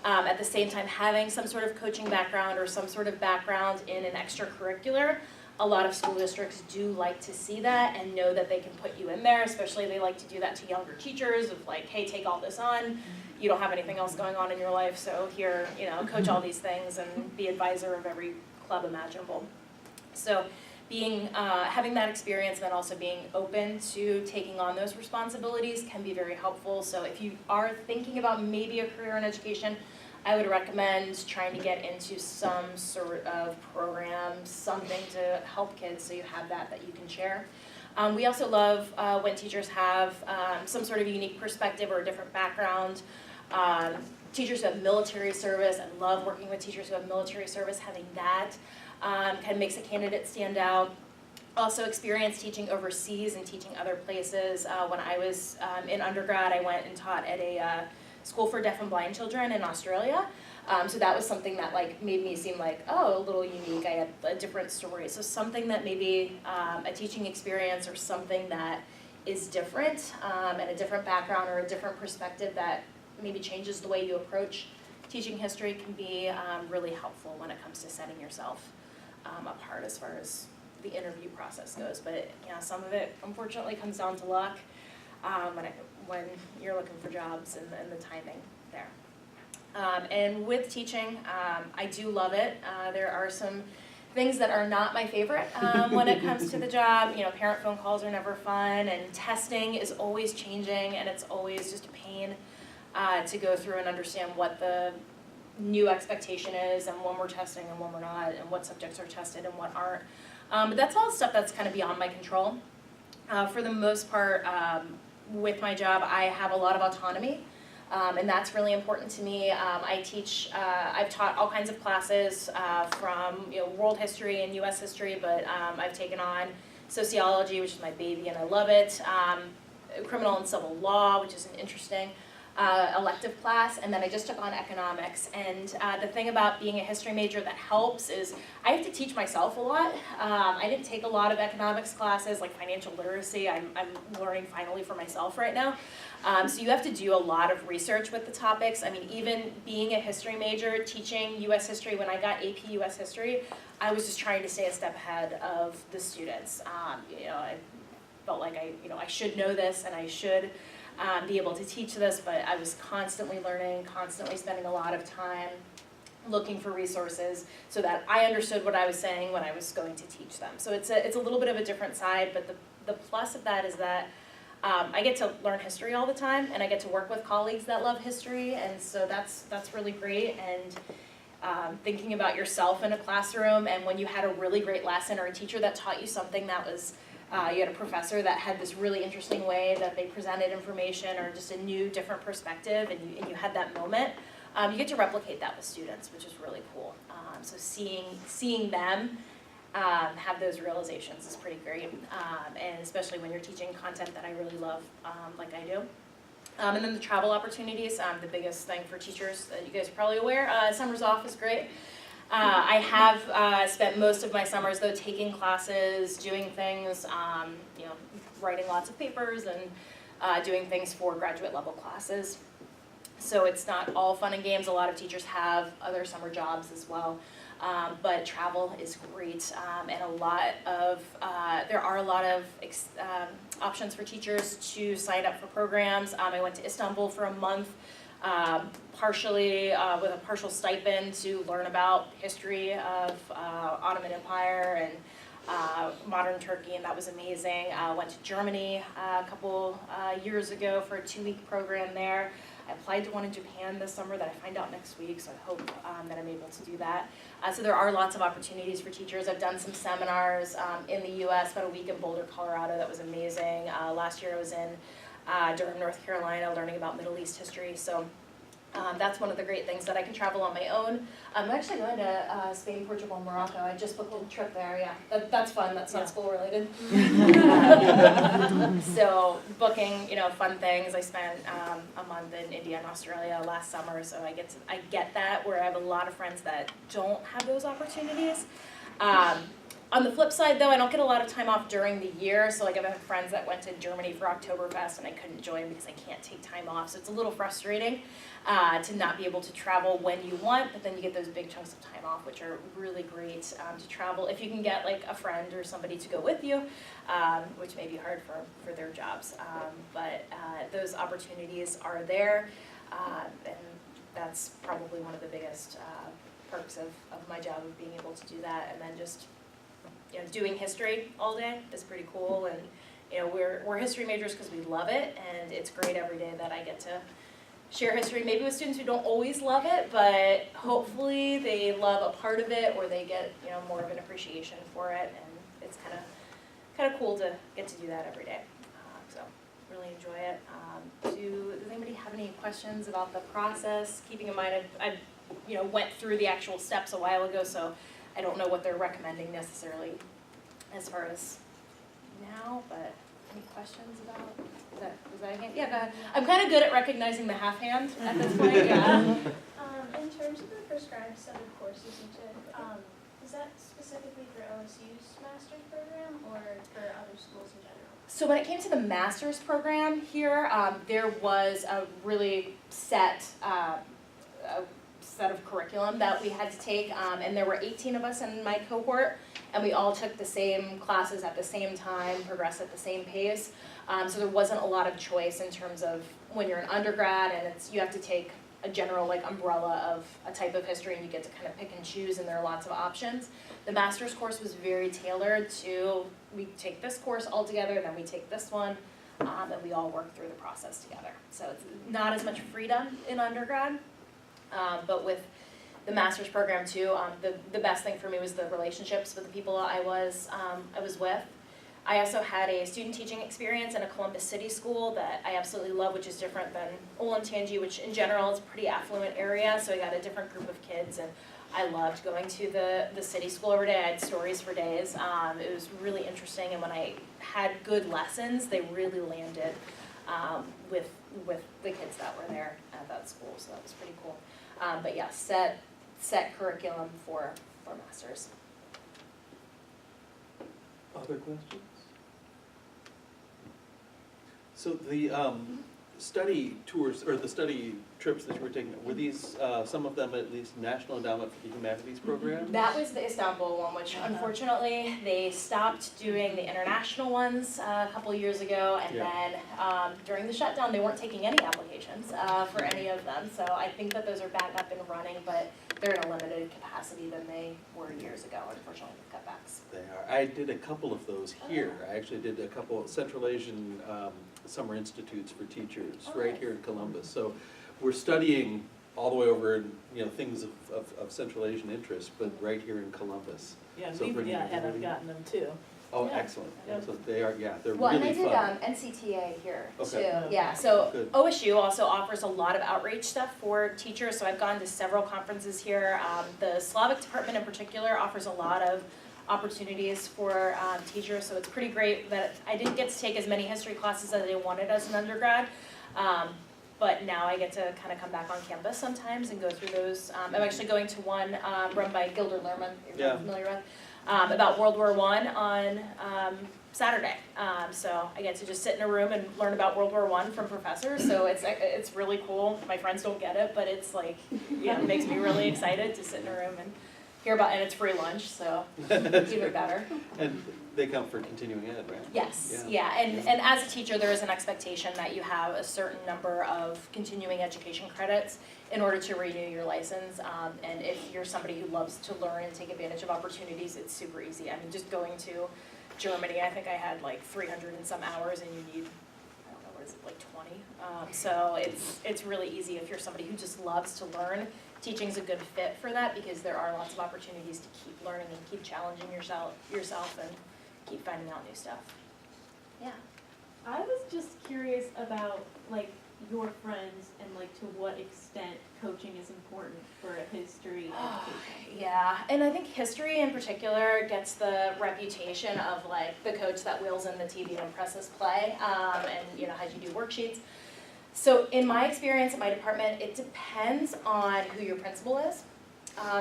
at the same time, having some sort of coaching background or some sort of background in an extracurricular, a lot of school districts do like to see that and know that they can put you in there, especially they like to do that to younger teachers of like, hey, take all this on. You don't have anything else going on in your life, so here, you know, coach all these things and be advisor of every club imaginable. So having that experience and then also being open to taking on those responsibilities can be very helpful. So if you are thinking about maybe a career in education, I would recommend trying to get into some sort of program, something to help kids so you have that you can share. We also love when teachers have some sort of unique perspective or a different background. Teachers who have military service, I love working with teachers who have military service, having that kind of makes a candidate stand out. Also experience teaching overseas and teaching other places. When I was in undergrad, I went and taught at a school for deaf and blind children in Australia. So that was something that like made me seem like, oh, a little unique. I had a different story. So something that maybe a teaching experience or something that is different and a different background or a different perspective that maybe changes the way you approach teaching history can be really helpful when it comes to setting yourself apart as far as the interview process goes. But you know, some of it unfortunately comes down to luck when you're looking for jobs and the timing there. And with teaching, I do love it. There are some things that are not my favorite when it comes to the job. You know, parent phone calls are never fun, and testing is always changing, and it's always just a pain to go through and understand what the new expectation is and when we're testing and when we're not, and what subjects are tested and what aren't. But that's all stuff that's kind of beyond my control. For the most part, with my job, I have a lot of autonomy. And that's really important to me. I've taught all kinds of classes from world history and US history, but I've taken on sociology, which is my baby and I love it, criminal and civil law, which is an interesting elective class, and then I just took on economics. And the thing about being a history major that helps is I have to teach myself a lot. I didn't take a lot of economics classes, like financial literacy. I'm learning finally for myself right now. So you have to do a lot of research with the topics. I mean, even being a history major, teaching US history, when I got AP US history, I was just trying to stay a step ahead of the students. I felt like I should know this and I should be able to teach this, but I was constantly learning, constantly spending a lot of time looking for resources so that I understood what I was saying when I was going to teach them. So it's a little bit of a different side, but the plus of that is that I get to learn history all the time, and I get to work with colleagues that love history, and so that's really great. And thinking about yourself in a classroom, and when you had a really great lesson or a teacher that taught you something that was, you had a professor that had this really interesting way that they presented information or just a new, different perspective, and you had that moment, you get to replicate that with students, which is really cool. So seeing them have those realizations is pretty great, and especially when you're teaching content that I really love, like I do. And then the travel opportunities, the biggest thing for teachers that you guys are probably aware, summers off is great. I have spent most of my summers though taking classes, doing things, you know, writing lots of papers and doing things for graduate level classes. So it's not all fun and games. A lot of teachers have other summer jobs as well. But travel is great, and there are a lot of options for teachers to sign up for programs. I went to Istanbul for a month, partially with a partial stipend to learn about history of Ottoman Empire and modern Turkey, and that was amazing. Went to Germany a couple years ago for a 2-week program there. I applied to one in Japan this summer that I find out next week, so I hope that I'm able to do that. So there are lots of opportunities for teachers. I've done some seminars in the US, about a week in Boulder, Colorado, that was amazing. Last year I was in Durham, North Carolina, learning about Middle East history. So that's one of the great things, that I can travel on my own. I'm actually going to Spain, Portugal, and Morocco. I just booked a trip there, yeah. That's fun, that's not school related. So booking, you know, fun things. I spent a month in India and Australia last summer, so I get that, where I have a lot of friends that don't have those opportunities. On the flip side though, I don't get a lot of time off during the year, so like I've had friends that went to Germany for Oktoberfest and I couldn't join because I can't take time off, so it's a little frustrating to not be able to travel when you want, but then you get those big chunks of time off, which are really great to travel. If you can get like a friend or somebody to go with you, which may be hard for their jobs, but those opportunities are there, and that's probably one of the biggest perks of my job, of being able to do that. And then just, you know, doing history all day is pretty cool, and you know, we're history majors because we love it, and it's great every day that I get to share history, maybe with students who don't always love it, but hopefully they love a part of it, or they get, you know, more of an appreciation for it, and it's kind of cool to get to do that every day. So really enjoy it. Does anybody have any questions about the process? Keeping in mind, I you know, went through the actual steps a while ago, so I don't know what they're recommending necessarily as far as now, but any questions about that? Was that a hand? Yeah, go ahead. I'm kind of good at recognizing the half hand at this point, yeah. In terms of the prescribed set of courses you took, is that specifically for OSU's master's program or for other schools in general? So when it came to the master's program here, there was a really set of curriculum that we had to take, and there were 18 of us in my cohort, and we all took the same classes at the same time, progressed at the same pace. So there wasn't a lot of choice in terms of when you're an undergrad and you have to take a general like umbrella of a type of history, and you get to kind of pick and choose, and there are lots of options. The master's course was very tailored to, we take this course all together, then we take this one, and we all work through the process together. So it's not as much freedom in undergrad. But with the master's program too, the best thing for me was the relationships with the people I was with. I also had a student teaching experience in a Columbus City school that I absolutely love, which is different than Olentangy, which in general is a pretty affluent area, so I got a different group of kids, and I loved going to the city school every day. I had stories for days. It was really interesting, and when I had good lessons, they really landed with the kids that were there at that school, so that was pretty cool. But yeah, set curriculum for masters. Other questions? So the study tours, or the study trips that you were taking, were these, some of them at least National Endowment for the Humanities program? That was the Istanbul one, which unfortunately they stopped doing the international ones a couple of years ago, and then during the shutdown they weren't taking any applications for any of them. So I think that those are back up and running, but they're in a limited capacity than they were years ago, unfortunately, with cutbacks. They are. I did a couple of those here. I actually did a couple of Central Asian summer institutes for teachers right here in Columbus. So we're studying all the way over in, things of Central Asian interest, but right here in Columbus. Yeah, So we've bringing everybody- gotten them too. Oh, Yeah. excellent, Yeah. excellent. They are, they're Well, and I really did fun. NCTA here Okay. too. Yeah, so Good. OSU also offers a lot of outreach stuff for teachers. So I've gone to several conferences here. The Slavic department in particular offers a lot of opportunities for teachers. So it's pretty great that I didn't get to take as many history classes as I wanted as an undergrad. But now I get to kind of come back on campus sometimes and go through those. I'm actually going to one run by Gilder Lerman, you're familiar with, about World War I on Saturday. So I get to just sit in a room and learn about World War I from professors. So it's really cool. My friends don't get it, but it's like, it makes me really excited to sit in a room and hear about, and it's free lunch, so even better. And they come for continuing ed, right? Yes, yeah, and as a teacher, there is an expectation that you have a certain number of continuing education credits in order to renew your license. And if you're somebody who loves to learn and take advantage of opportunities, it's super easy. I mean, just going to Germany, I think I had like 300 and some hours, and you need, I don't know, what is it, like 20? So it's really easy if you're somebody who just loves to learn. Teaching's a good fit for that because there are lots of opportunities to keep learning and keep challenging yourself and keep finding out new stuff. Yeah. I was just curious about like your friends and like to what extent coaching is important for a history education. Yeah, and I think history in particular gets the reputation of like the coach that wheels in the TV and presses play, and has you do worksheets. So in my experience at my department, it depends on who your principal is.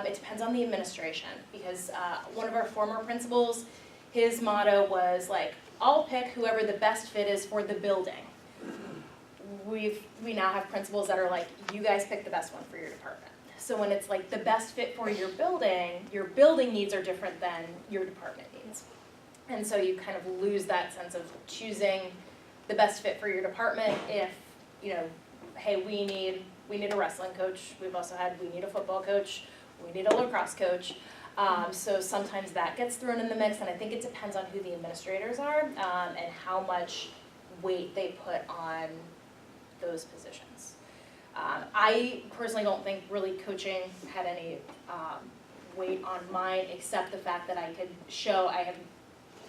It depends on the administration because one of our former principals, his motto was like, I'll pick whoever the best fit is for the building. We now have principals that are like, you guys pick the best one for your department. So when it's like the best fit for your building needs are different than your department needs. And so you kind of lose that sense of choosing the best fit for your department if, hey, we need a wrestling coach. We've also had, we need a football coach. We need a lacrosse coach. So sometimes that gets thrown in the mix, and I think it depends on who the administrators are and how much weight they put on those positions. I personally don't think really coaching had any weight on mine, except the fact that I could show, I have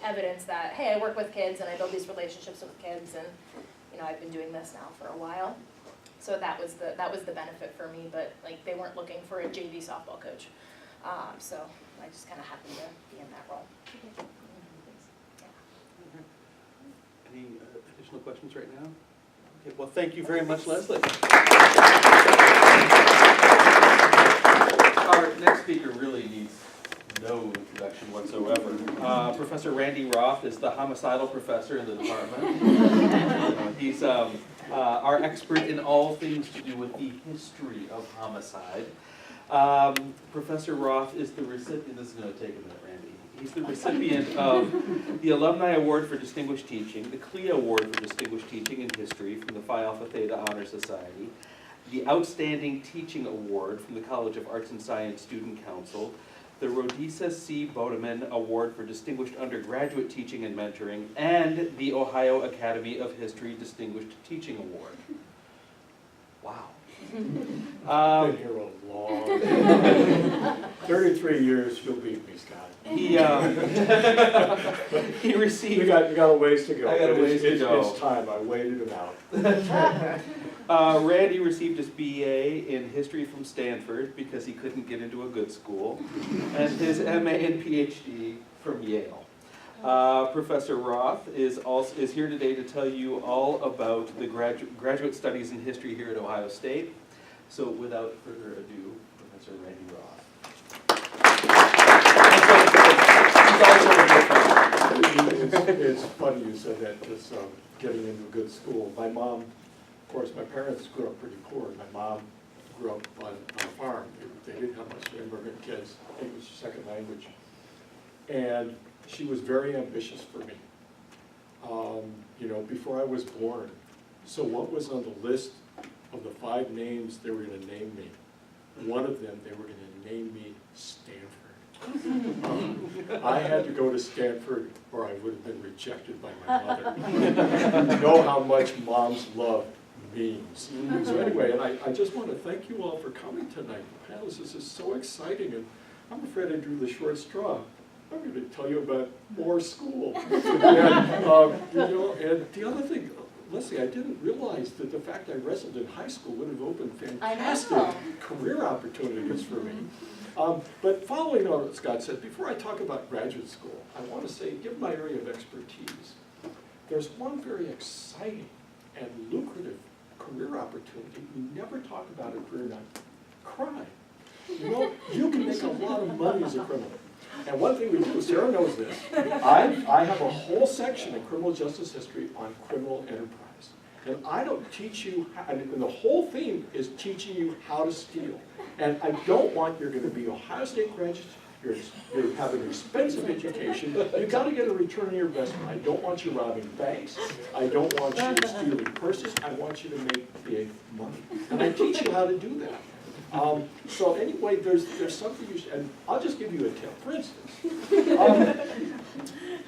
evidence that, hey, I work with kids and I build these relationships with kids, and I've been doing this now for a while. So that was the benefit for me, but like they weren't looking for a JV softball coach. So I just kind of happened to be in that role. Any additional questions right now? Okay, well, thank you very much, Leslie. Our next speaker really needs no introduction whatsoever. Professor Randy Roth is the homicidal professor in the department. He's our expert in all things to do with the history of homicide. Professor Roth is the recipient, this is going to take a minute, Randy. He's the recipient of the Alumni Award for Distinguished Teaching, the CLIA Award for Distinguished Teaching in History from the Phi Alpha Theta Honor Society, the Outstanding Teaching Award from the College of Arts and Science Student Council, the Rhodesa C. Bodeman Award for Distinguished Undergraduate Teaching and Mentoring, and the Ohio Academy of History Distinguished Teaching Award. Wow. Been here a long time. 33 years, you'll beat me, Scott. He received... You got a ways to go. I got a ways to go. It's time, I waited it out. Randy received his BA in history from Stanford because he couldn't get into a good school, and his MA and PhD from Yale. Professor Roth is here today to tell you all about the graduate studies in history here at Ohio State. So without further ado, Professor Randy Roth. It's funny you said that, just getting into a good school. My mom, of course, my parents grew up pretty poor. My mom grew up on a farm. They didn't have much immigrant kids. English was second language. And she was very ambitious for me, before I was born. So what was on the list of the 5 names they were going to name me one of them, they were gonna name me Stanford. I had to go to Stanford or I would have been rejected by my mother. You know how much moms love memes. So anyway, and I just want to thank you all for coming tonight. Panelists, this is so exciting, and I'm afraid I drew the short straw. I'm going to tell you about more school. And, you know, and the other thing, Leslie, I didn't realize that the fact I wrestled in high school would have opened fantastic career opportunities for me. But following on what Scott said, before I talk about graduate school, I want to say, given my area of expertise, there's one very exciting and lucrative career opportunity we never talk about in career night: crime. You know, you can make a lot of money as a criminal. And one thing we do, Sarah knows this, I have a whole section in criminal justice history on criminal enterprise. And I don't teach you, and the whole theme is teaching you how to steal. And I don't want, you're going to be Ohio State graduates, you have an expensive education, you've got to get a return on your investment. I don't want you robbing banks, I don't want you stealing purses, I want you to make big money. And I teach you how to do that. So anyway, there's something you should, and I'll just give you a tip. For instance,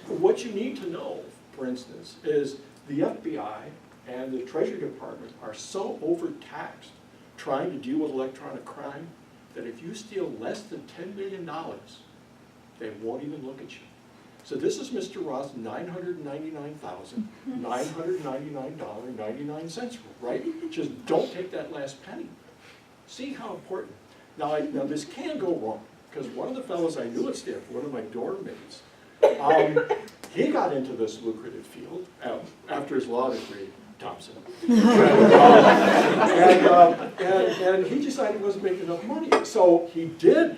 what you need to know, for instance, is the FBI and the Treasury Department are so overtaxed trying to deal with electronic crime that if you steal less than $10 million, they won't even look at you. So this is Mr. Roth's $999,999.99 rule, right? Just don't take that last penny. See how important. Now this can go wrong, because one of the fellows I knew at Stanford, one of my dorm mates, he got into this lucrative field after his law degree, Thompson. And he decided he wasn't making enough money. So he did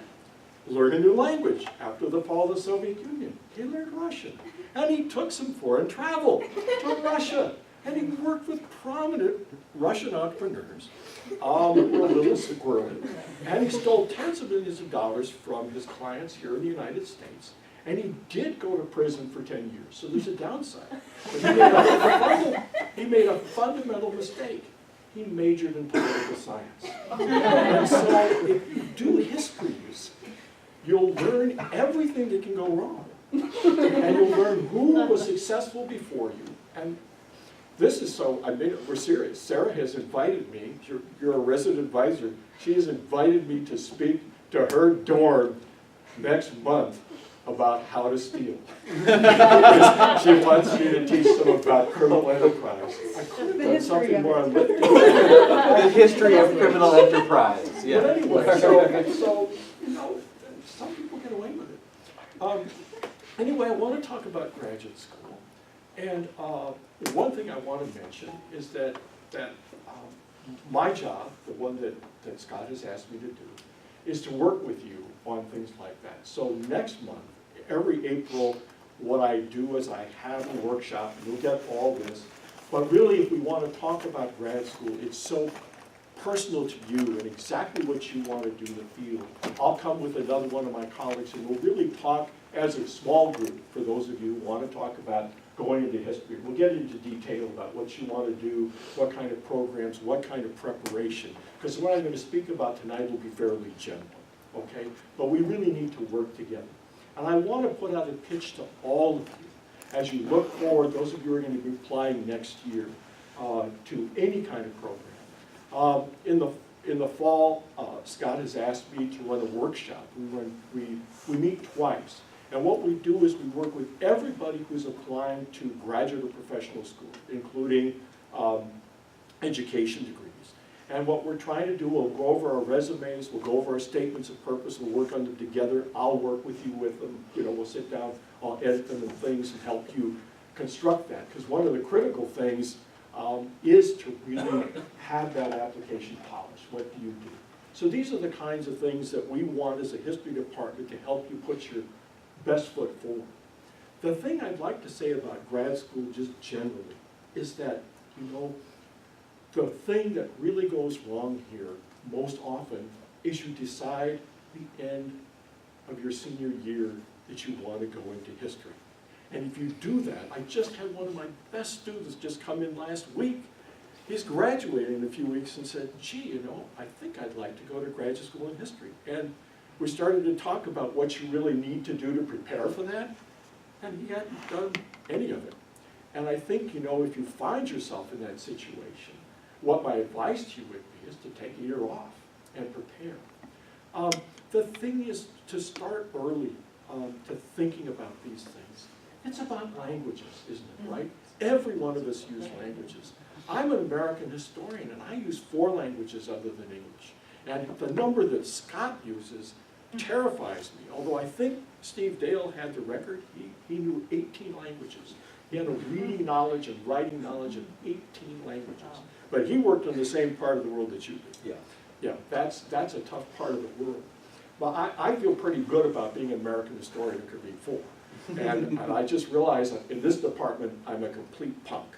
learn a new language after the fall of the Soviet Union. He learned Russian. And he took some foreign travel to Russia. And he worked with prominent Russian entrepreneurs who were a little squirrely. And he stole tens of millions of dollars from his clients here in the United States. And he did go to prison for 10 years, so there's a downside. But he made a fundamental mistake. He majored in political science. And so if you do history, you'll learn everything that can go wrong. And you'll learn who was successful before you. And this is so, we're serious. Sarah has invited me, you're a resident advisor, she has invited me to speak to her dorm next month about how to steal. She wants me to teach them about criminal enterprise. I could have done something more on the history of criminal enterprise, yeah. But anyway, so you know, some people get away with it. Anyway, I want to talk about graduate school. And one thing I want to mention is that my job, the one that Scott has asked me to do, is to work with you on things like that. So next month, every April, what I do is I have a workshop, and you'll get all this. But really, if we want to talk about grad school, it's so personal to you and exactly what you want to do in the field. I'll come with another one of my colleagues, and we'll really talk as a small group, for those of you who want to talk about going into history. We'll get into detail about what you want to do, what kind of programs, what kind of preparation. Because what I'm going to speak about tonight will be fairly general, okay? But we really need to work together. And I want to put out a pitch to all of you as you look forward, those of you who are going to be applying next year to any kind of program. In the fall, Scott has asked me to run a workshop. We meet twice. And what we do is we work with everybody who's applying to graduate or professional school, including education degrees. And what we're trying to do, we'll go over our resumes, we'll go over our statements of purpose, we'll work on them together. I'll work with you with them. You know, we'll sit down, I'll edit them and things and help you construct that. Because one of the critical things is to really have that application polished. What do you do? So these are the kinds of things that we want as a history department to help you put your best foot forward. The thing I'd like to say about grad school just generally is that, you know, the thing that really goes wrong here most often is you decide the end of your senior year that you want to go into history. And if you do that, I just had one of my best students just come in last week, He's graduating in a few weeks and said, gee, you know, I think I'd like to go to graduate school in history. And we started to talk about what you really need to do to prepare for that, and he hadn't done any of it. And I think, you know, if you find yourself in that situation, what my advice to you would be is to take a year off and prepare. The thing is to start early to thinking about these things. It's about languages, isn't it, right? Every one of us use languages. I'm an American historian, and I use 4 languages other than English. And the number that Scott uses terrifies me, although I think Steve Dale had the record. He knew 18 languages. He had a reading knowledge and writing knowledge of 18 languages. But he worked in the same part of the world that you did. Yeah. Yeah, that's a tough part of the world. But I feel pretty good about being an American historian who could read 4. And I just realized that in this department, I'm a complete punk.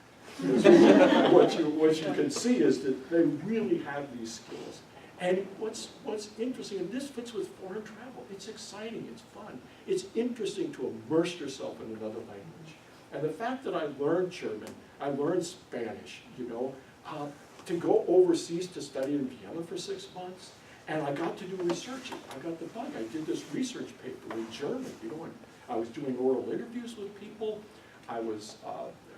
What you can see is that they really have these skills. And what's interesting, and this fits with foreign travel, it's exciting, it's fun. It's interesting to immerse yourself in another language. And the fact that I learned German, I learned Spanish, you know, to go overseas to study in Vienna for 6 months, and I got to do research. I got the bug. I did this research paper in German, you know, and I was doing oral interviews with people. I was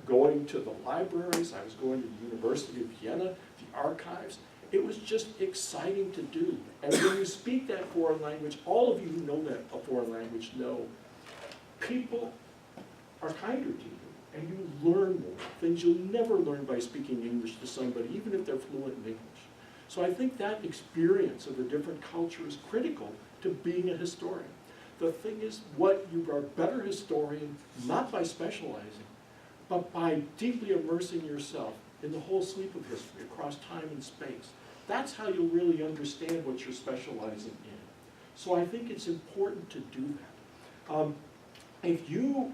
going to the libraries. I was going to the University of Vienna, the archives. It was just exciting to do. And when you speak that foreign language, all of you who know that a foreign language know, people are kinder to you, and you learn more, things you'll never learn by speaking English to somebody, even if they're fluent in English. So I think that experience of a different culture is critical to being a historian. The thing is, you are a better historian, not by specializing, but by deeply immersing yourself in the whole sweep of history across time and space. That's how you'll really understand what you're specializing in. So I think it's important to do that. If you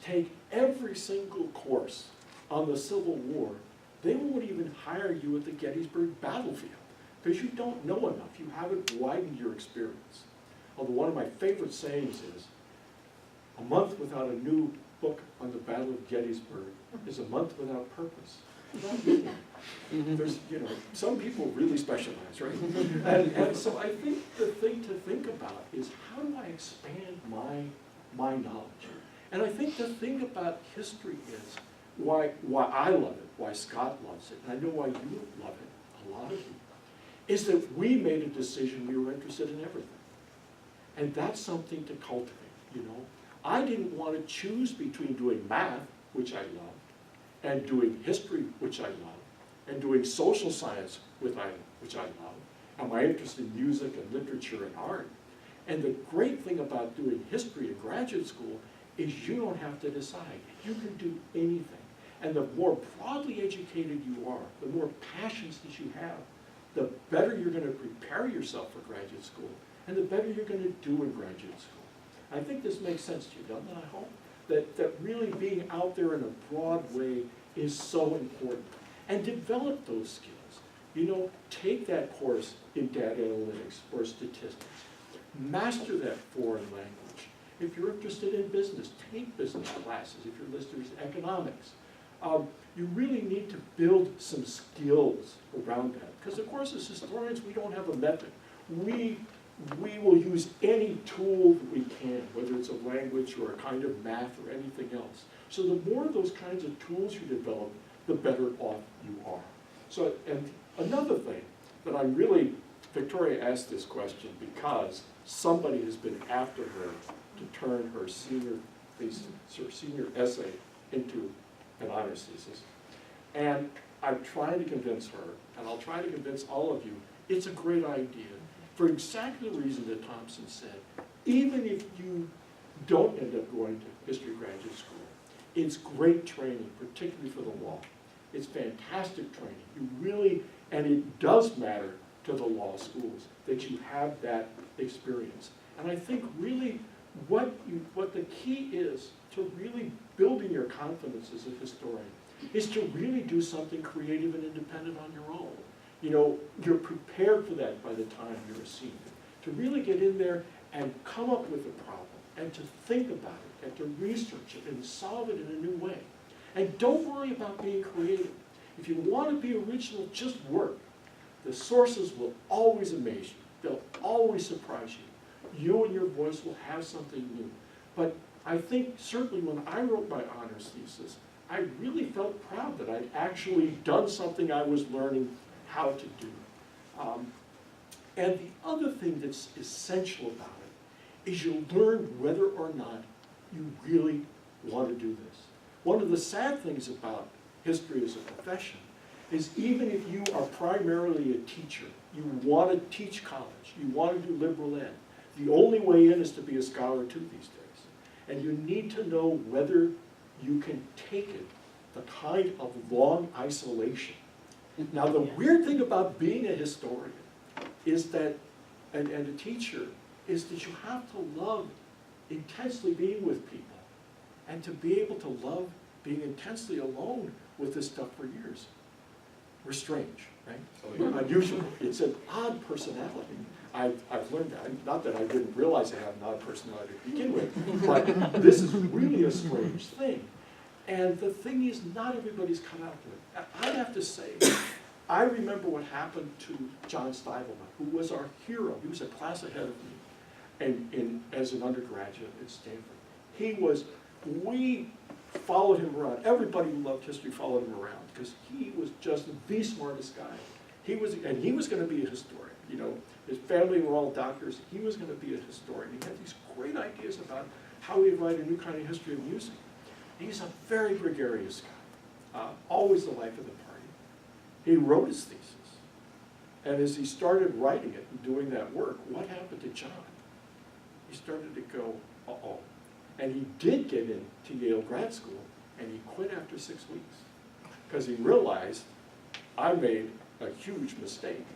take every single course on the Civil War, they won't even hire you at the Gettysburg battlefield because you don't know enough. You haven't widened your experience. Although one of my favorite sayings is, a month without a new book on the Battle of Gettysburg is a month without purpose. There's, you know, some people really specialize, right? And so I think the thing to think about is, how do I expand my knowledge? And I think the thing about history is, why I love it, why Scott loves it, and I know why you love it, a lot of you, is that we made a decision we were interested in everything. And that's something to cultivate, you know. I didn't want to choose between doing math, which I love, and doing history, which I love, and doing social science, which I love, and my interest in music and literature and art. And the great thing about doing history in graduate school is you don't have to decide. You can do anything. And the more broadly educated you are, the more passions that you have, the better you're going to prepare yourself for graduate school, and the better you're going to do in graduate school. I think this makes sense to you, doesn't it, I hope? That really being out there in a broad way is so important. And develop those skills. You know, take that course in data analytics or statistics. Master that foreign language. If you're interested in business, take business classes. If you're listed in economics. You really need to build some skills around that. Because of course, as historians, we don't have a method. We will use any tool that we can, whether it's a language or a kind of math or anything else. So the more of those kinds of tools you develop, the better off you are. So, and another thing that I'm really, Victoria asked this question because somebody has been after her to turn her senior thesis, her senior essay into an honors thesis. And I'm trying to convince her, and I'll try to convince all of you, it's a great idea. For exactly the reason that Thompson said, even if you don't end up going to history graduate school, it's great training, particularly for the law. It's fantastic training. You really, and it does matter to the law schools that you have that experience. And I think really what the key is to really building your confidence as a historian is to really do something creative and independent on your own. You know, you're prepared for that by the time you're a senior. To really get in there and come up with a problem and to think about it and to research it and solve it in a new way. And don't worry about being creative. If you want to be original, just work. The sources will always amaze you. They'll always surprise you. You and your voice will have something new. But I think certainly when I wrote my honors thesis, I really felt proud that I'd actually done something I was learning how to do. And the other thing that's essential about it is you'll learn whether or not you really want to do this. One of the sad things about history as a profession is even if you are primarily a teacher, you want to teach college, you want to do liberal ed, the only way in is to be a scholar too these days. And you need to know whether you can take it, the kind of long isolation. Now the weird thing about being a historian is that, and a teacher, is that you have to love intensely being with people and to be able to love being intensely alone with this stuff for years. We're strange, right? Unusual. It's an odd personality. I've learned that. Not that I didn't realize I have an odd personality to begin with, but this is really a strange thing. And the thing is, not everybody's cut out for it. I have to say, I remember what happened to John Stivelman, who was our hero. He was a class ahead of me and as an undergraduate at Stanford. We followed him around. Everybody who loved history followed him around because he was just the smartest guy. He was going to be a historian. You know, his family were all doctors. He was going to be a historian. He had these great ideas about how he'd write a new kind of history of music. He's a very gregarious guy, always the life of the party. He wrote his thesis. And as he started writing it and doing that work, what happened to John? He started to go, uh-oh. And he did get into Yale grad school, and he quit after 6 weeks. Because he realized, I made a huge mistake,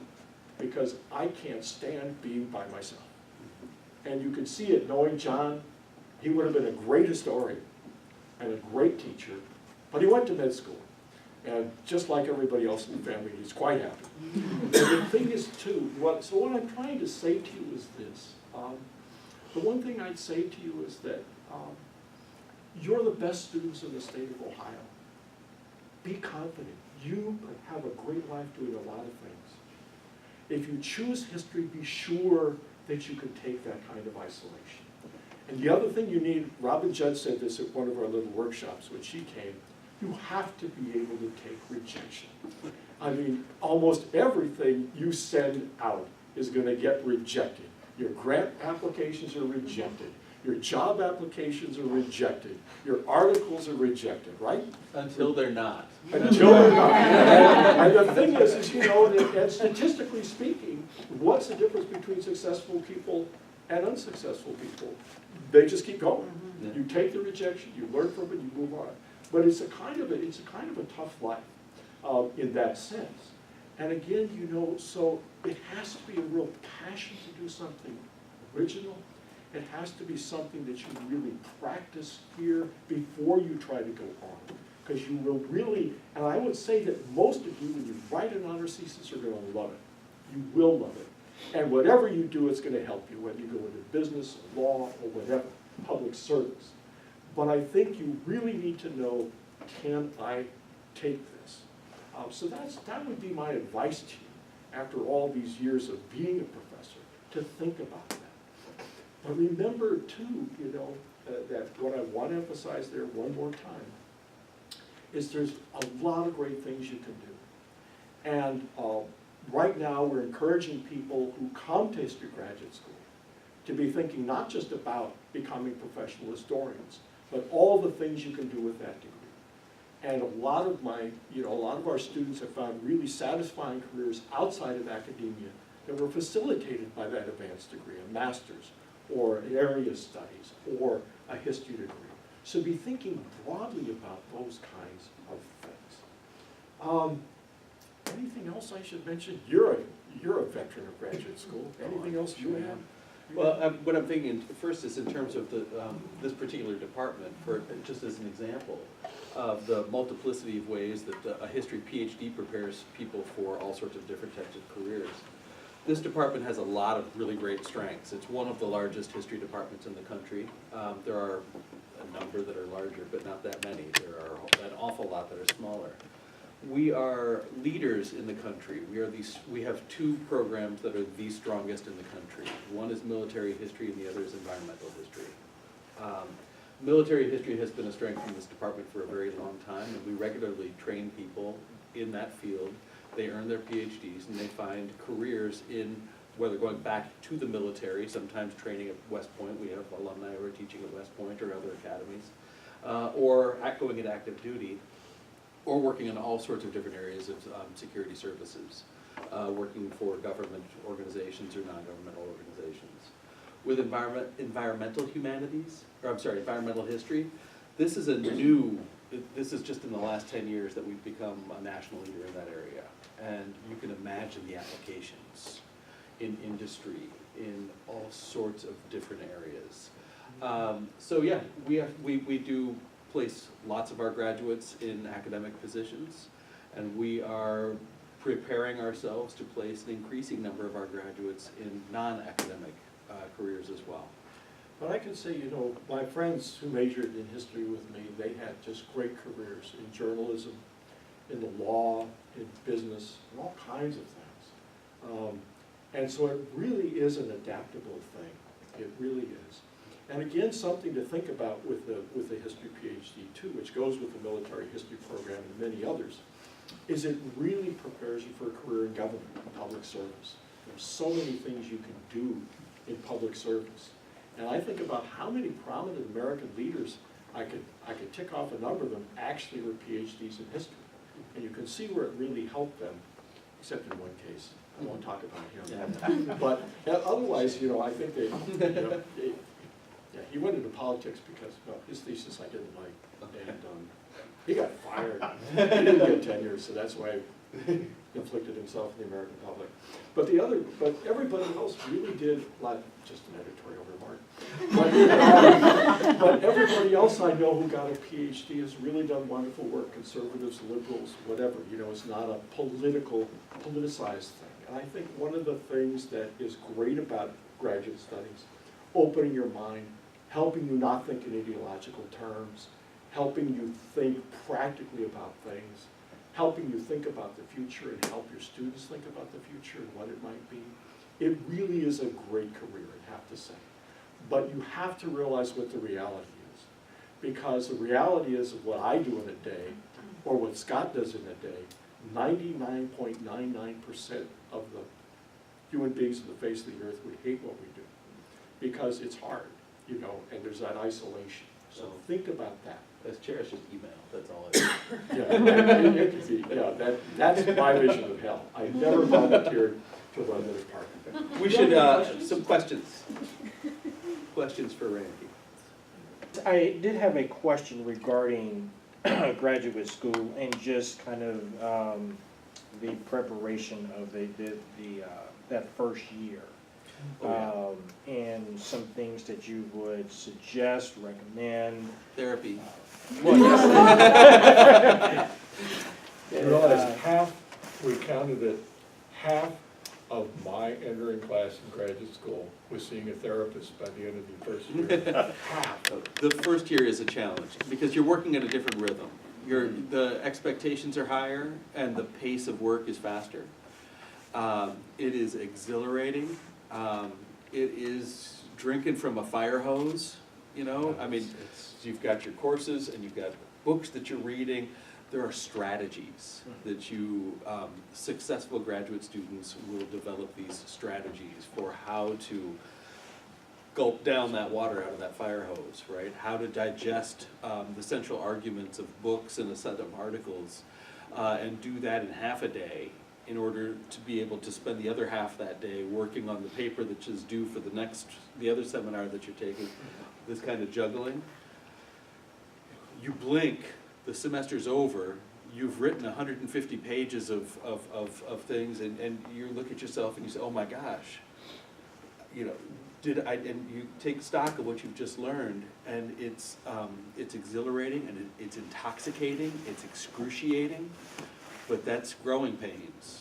because I can't stand being by myself. And you could see it, knowing John, he would have been a great historian and a great teacher, but he went to med school. And just like everybody else in the family, he's quite happy. And the thing is, too, so what I'm trying to say to you is this. The one thing I'd say to you is that you're the best students in the state of Ohio. Be confident. You could have a great life doing a lot of things. If you choose history, be sure that you can take that kind of isolation. And the other thing you need, Robin Judd said this at one of our little workshops when she came, you have to be able to take rejection. I mean, almost everything you send out is going to get rejected. Your grant applications are rejected. Your job applications are rejected. Your articles are rejected, right? Until they're not. Until they're not. And the thing is, you know, and statistically speaking, what's the difference between successful people and unsuccessful people? They just keep going. You take the rejection, you learn from it, you move on. But it's a kind of a tough life in that sense. And again, you know, so it has to be a real passion to do something original. It has to be something that you really practice here before you try to go on. Because you will really, and I would say that most of you, when you write an honors thesis, are going to love it. You will love it. And whatever you do, it's going to help you, whether you go into business, or law, or whatever, public service. But I think you really need to know, can I take this? So that would be my advice to you after all these years of being a professor, to think about that. But remember too, you know, that what I want to emphasize there one more time is there's a lot of great things you can do. And right now we're encouraging people who come to history graduate school to be thinking not just about becoming professional historians, but all the things you can do with that degree. And a lot of our students have found really satisfying careers outside of academia that were facilitated by that advanced degree, a master's, or an area studies, or a history degree. So be thinking broadly about those kinds of things. Anything else I should mention? You're a veteran of graduate school. Anything else you have? Well, what I'm thinking first is in terms of this particular department, just as an example of the multiplicity of ways that a history PhD prepares people for all sorts of different types of careers. This department has a lot of really great strengths. It's one of the largest history departments in the country. There are a number that are larger, but not that many. There are an awful lot that are smaller. We are leaders in the country. We have two programs that are the strongest in the country. One is military history and the other is environmental history. Military history has been a strength in this department for a very long time, and we regularly train people in that field. They earn their PhDs and they find careers in, whether going back to the military, sometimes training at West Point, we have alumni who are teaching at West Point or other academies, or going in active duty, or working in all sorts of different areas of security services, working for government organizations or non-governmental organizations. With environmental humanities, or I'm sorry, environmental history, this is this is just in the last 10 years that we've become a national leader in that area. And you can imagine the applications in industry, in all sorts of different areas. So yeah, we do place lots of our graduates in academic positions, and we are preparing ourselves to place an increasing number of our graduates in non-academic careers as well. But I can say, you know, my friends who majored in history with me, they had just great careers in journalism, in the law, in business, and all kinds of things. And so it really is an adaptable thing. It really is. And again, something to think about with the history PhD too, which goes with the military history program and many others, is it really prepares you for a career in government, in public service. There's so many things you can do in public service. And I think about how many prominent American leaders, I could tick off a number of them, actually were PhDs in history. And you can see where it really helped them, except in one case. I won't talk about him. But otherwise, you know, I think he went into politics because, well, his thesis I didn't like. And he got fired. He didn't get tenure, so that's why he inflicted himself in the American public. But everybody else really did, just an editorial remark. But everybody else I know who got a PhD has really done wonderful work, conservatives, liberals, whatever. You know, it's not a politicized thing. And I think one of the things that is great about graduate studies, opening your mind, helping you not think in ideological terms, helping you think practically about things, helping you think about the future and help your students think about the future and what it might be. It really is a great career, I have to say. But you have to realize what the reality is. Because the reality is what I do in a day, or what Scott does in a day, 99.99% of the human beings on the face of the earth would hate what we do. Because it's hard, you know, and there's that isolation. So think about that. As chair, it's just email, that's all it is. That's my vision of hell. I never volunteered to run the department. We should, some questions. Questions for Randy. I did have a question regarding graduate school and just kind of the preparation of that first year. And some things that you would suggest, recommend. Therapy. You realize we counted it, half of my entering class in graduate school was seeing a therapist by the end of the first year. Half. The first year is a challenge because you're working at a different rhythm. The expectations are higher and the pace of work is faster. It is exhilarating. It is drinking from a fire hose, you know? I mean, you've got your courses and you've got books that you're reading. There are strategies that successful graduate students will develop these strategies for how to gulp down that water out of that fire hose, right? How to digest the central arguments of books and a set of articles and do that in half a day in order to be able to spend the other half that day working on the paper that is due for the other seminar that you're taking, this kind of juggling. You blink, the semester's over, you've written 150 pages of things, and you look at yourself and you say, oh my gosh, you know, and you take stock of what you've just learned, and it's exhilarating, and it's intoxicating, it's excruciating, but that's growing pains.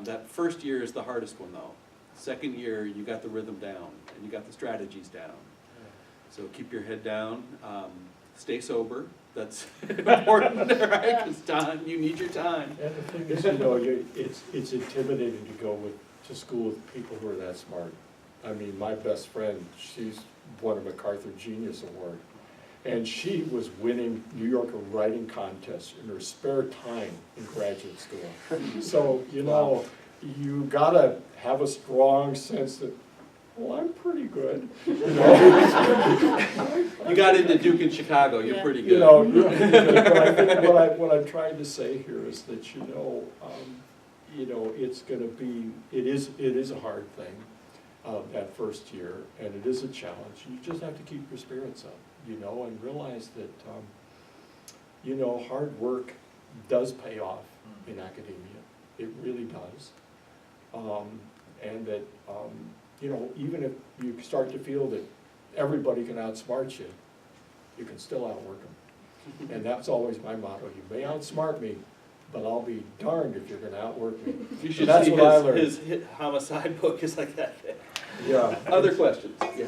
That first year is the hardest one though. Second year, you got the rhythm down, and you got the strategies down. So keep your head down, stay sober, That's important, right? Because time, you need your time. And the thing is, you know, it's intimidating to go to school with people who are that smart. I mean, my best friend, she's won a MacArthur Genius Award. And she was winning New Yorker writing contests in her spare time in graduate school. So, you know, you gotta have a strong sense that, well, I'm pretty good. You know? You got into Duke in Chicago, you're pretty good. You know, but I think what I'm trying to say here is that, you know, it's gonna be, it is a hard thing, that first year, and it is a challenge. You just have to keep your spirits up, you know, and realize that, you know, hard work does pay off in academia. It really does. And that, you know, even if you start to feel that everybody can outsmart you, you can still outwork them. And that's always my motto. You may outsmart me, but I'll be darned if you're gonna outwork me. You should That's see what I learned. his homicide book is like that. Yeah. Other questions? Yeah.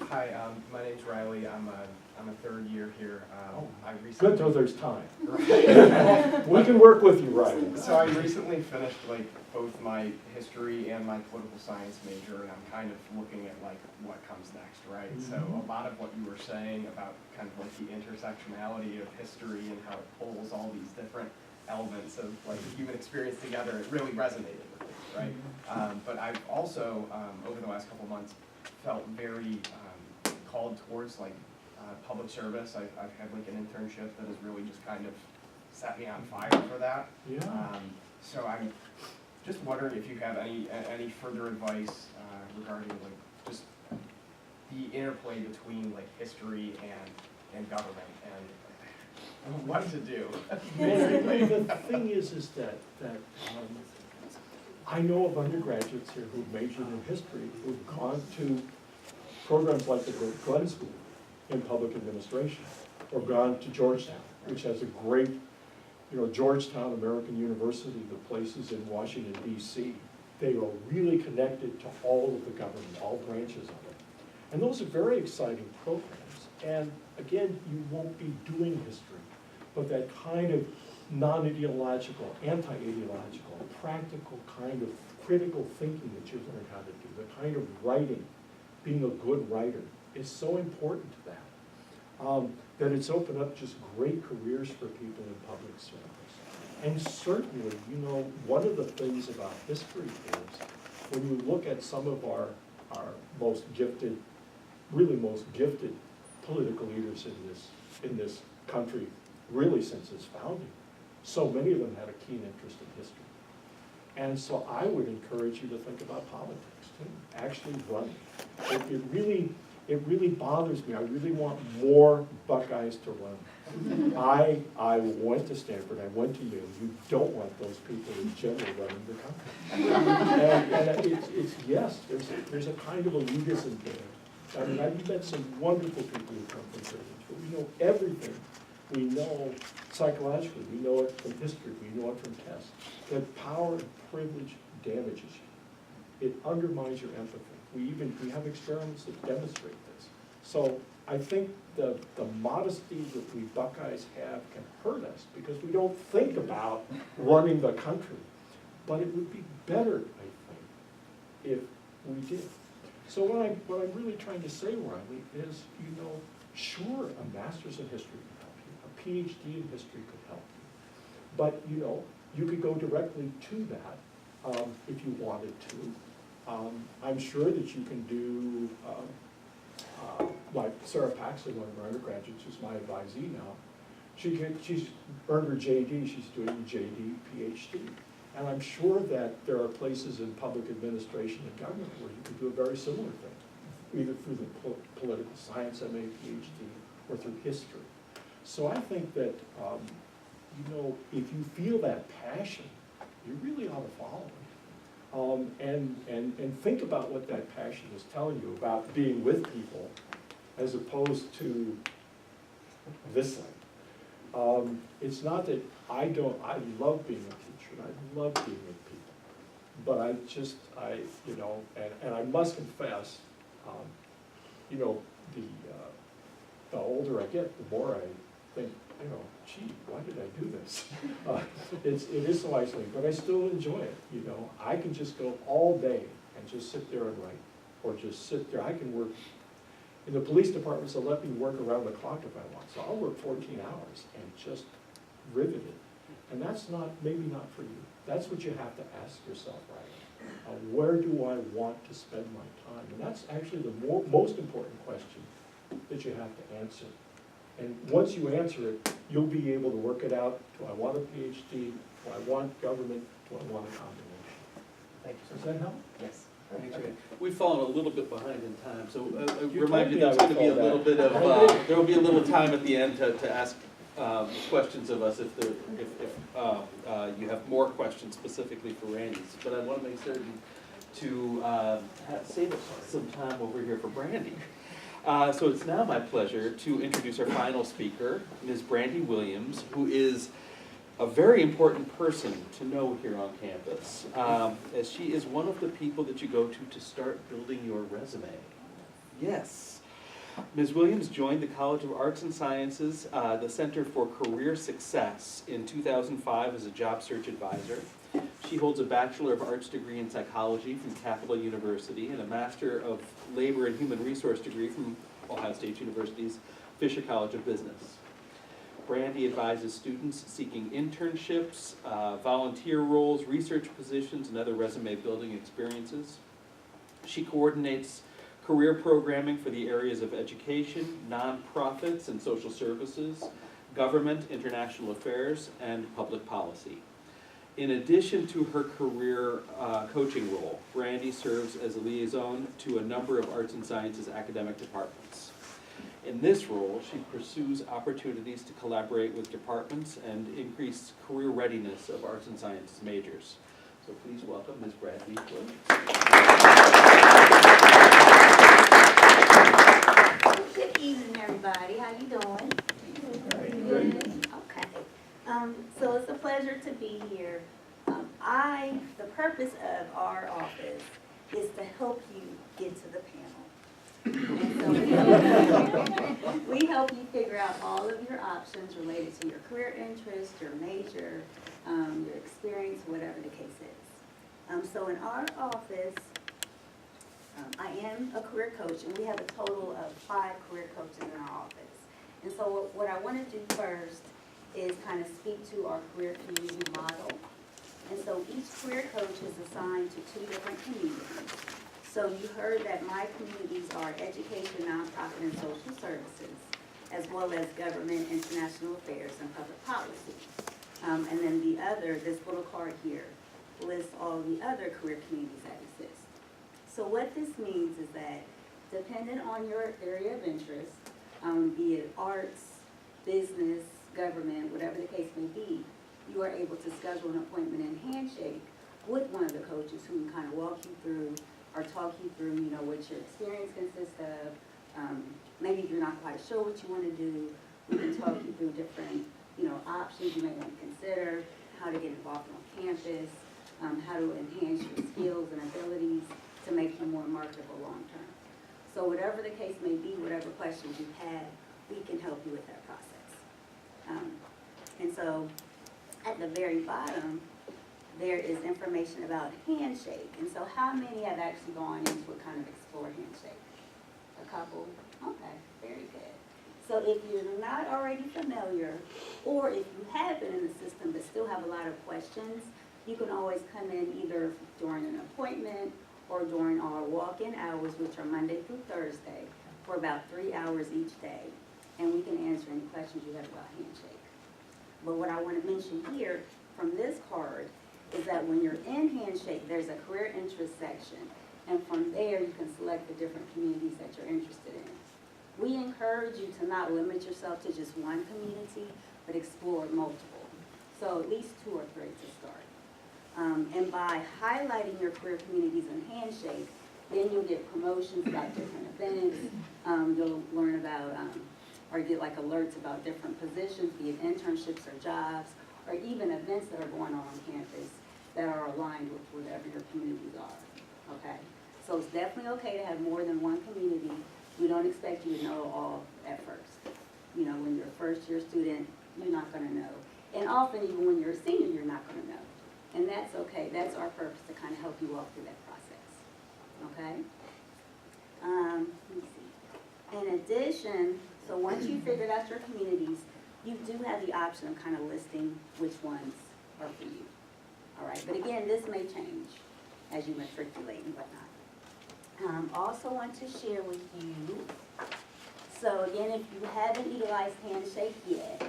Hi, my name's Riley. I'm a third year here. I recently Good, though there's time. We can work with you, Ryan. So I recently finished like both my history and my political science major, and I'm kind of looking at like what comes next, right? So a lot of what you were saying about kind of like the intersectionality of history and how it pulls all these different elements of like human experience together, it really resonated with me, right? But I've also, over the last couple months, felt very called towards like public service. I've had like an internship that has really just kind of set me on fire for that. Yeah. So I'm just wondering if you have any further advice regarding like just the interplay between like history and government and what to do. Basically. The thing is that I know of undergraduates here who've majored in history, who've gone to programs like the Glenn School in public administration, or gone to Georgetown, which has a great, you know, Georgetown, American University, the places in Washington, D.C., they are really connected to all of the government, all branches of it. And those are very exciting programs. And again, you won't be doing history, but that kind of non-ideological, anti-ideological, practical kind of critical thinking that you learn how to do, the kind of writing, being a good writer, is so important to that. That it's opened up just great careers for people in public service. And certainly, you know, one of the things about history is when you look at some of our most gifted, really most gifted political leaders in this country, really since its founding, so many of them had a keen interest in history. And so I would encourage you to think about politics too, actually running. It really bothers me. I really want more Buckeyes to run. I went to Stanford, I went to Yale. You don't want those people in general running the country. And it's yes, there's a kind of elitism there. I mean, I've met some wonderful people who come from privilege, but we know everything. We know psychologically, we know it from history, we know it from tests, that power and privilege damages you. It undermines your empathy. We have experiments that demonstrate this. So I think the modesty that we Buckeyes have can hurt us because we don't think about running the country. But it would be better, I think, if we did. So what I'm really trying to say, Riley, is, you know, sure, a master's in history can help you. A PhD in history could help you. But, you know, you could go directly to that if you wanted to. I'm sure that you can do, like Sarah Paxley, one of our undergraduates, who's my advisee now. She's earned her JD, she's doing a JD, PhD. And I'm sure that there are places in public administration and government where you could do a very similar thing, either through the political science MA, PhD, or through history. So I think that, you know, if you feel that passion, you really ought to follow it. And think about what that passion is telling you about being with people as opposed to this thing. It's not that I love being a teacher, and I love being with people. But you know, and I must confess, you know, the older I get, the more I think you know, gee, why did I do this? It is so isolating, but I still enjoy it, you know. I can just go all day and just sit there and write, or just sit there. I can work, in the police departments, they'll let me work around the clock if I want. So I'll work 14 hours and just rivet it. And that's not, maybe not for you. That's what you have to ask yourself, right? Where do I want to spend my time? And that's actually the most important question that you have to answer. And once you answer it, you'll be able to work it out. Do I want a PhD? Do I want government? Do I want a combination? Thank you. Does that help? Yes. We've fallen a little bit behind in time, so You remind told you me I there's going to be a would little fall bit back. of, there will be a little time at the end to ask questions of us if you have more questions specifically for Randy. But I want to make certain to save some time over here for Brandy. So it's now my pleasure to introduce our final speaker, Ms. Brandy Williams, who is a very important person to know here on campus, as she is one of the people that you go to start building your resume. Yes. Ms. Williams joined the College of Arts and Sciences, the Center for Career Success in 2005 as a job search advisor. She holds a Bachelor of Arts degree in psychology from Capital University and a Master of Labor and Human Resource degree from Ohio State University's Fisher College of Business. Brandy advises students seeking internships, volunteer roles, research positions, and other resume building experiences. She coordinates career programming for the areas of education, nonprofits and social services, government, international affairs, and public policy. In addition to her career coaching role, Brandy serves as a liaison to a number of arts and sciences academic departments. In this role, she pursues opportunities to collaborate with departments and increase career readiness of arts and sciences majors. So please welcome Ms. Brandy Williams. Good evening, everybody. How you doing? Good. Okay. So it's a pleasure to be here. The purpose of our office is to help you get to the panel. And so we help you figure out all of your options related to your career interest, your major, your experience, whatever the case is. So in our office, I am a career coach, and we have a total of 5 career coaches in our office. And so what I want to do first is kind of speak to our career community model. And so each career coach is assigned to 2 different communities. So you heard that my communities are education, nonprofit, and social services, as well as government, international affairs, and public policy. And then the other, this little card here, lists all the other career communities that exist. So what this means is that dependent on your area of interest, be it arts, business, government, whatever the case may be, you are able to schedule an appointment and handshake with one of the coaches who can kind of walk you through or talk you through, you know, what your experience consists of. Maybe if you're not quite sure what you want to do, we can talk you through different, you know, options you may want to consider, how to get involved on campus, how to enhance your skills and abilities to make you more marketable long term. So whatever the case may be, whatever questions you have, we can help you with that process. And so at the very bottom, there is information about handshake. And so how many have actually gone into a kind of explore handshake? A couple? Okay, very good. So if you're not already familiar, or if you have been in the system but still have a lot of questions, you can always come in either during an appointment or during our walk-in hours, which are Monday through Thursday, for about 3 hours each day. And we can answer any questions you have about handshake. But what I want to mention here from this card is that when you're in handshake, there's a career interest section. And from there, you can select the different communities that you're interested in. We encourage you to not limit yourself to just one community, but explore multiple. So at least 2 or 3 to start. And by highlighting your career communities in handshake, then you'll get promotions about different events. You'll learn about, or get like alerts about different positions, be it internships or jobs, or even events that are going on campus that are aligned with whatever your communities are, okay? So it's definitely okay to have more than one community. We don't expect you to know all at first. You know, when you're a first-year student, you're not gonna know. And often, even when you're a senior, you're not gonna know. And that's okay, that's our purpose, to kind of help you walk through that process, okay? Let me see. In addition, so once you've figured out your communities, you do have the option of kind of listing which ones are for you, all right? But again, this may change as you matriculate and whatnot. Also want to share with you, so again, if you haven't utilized Handshake yet,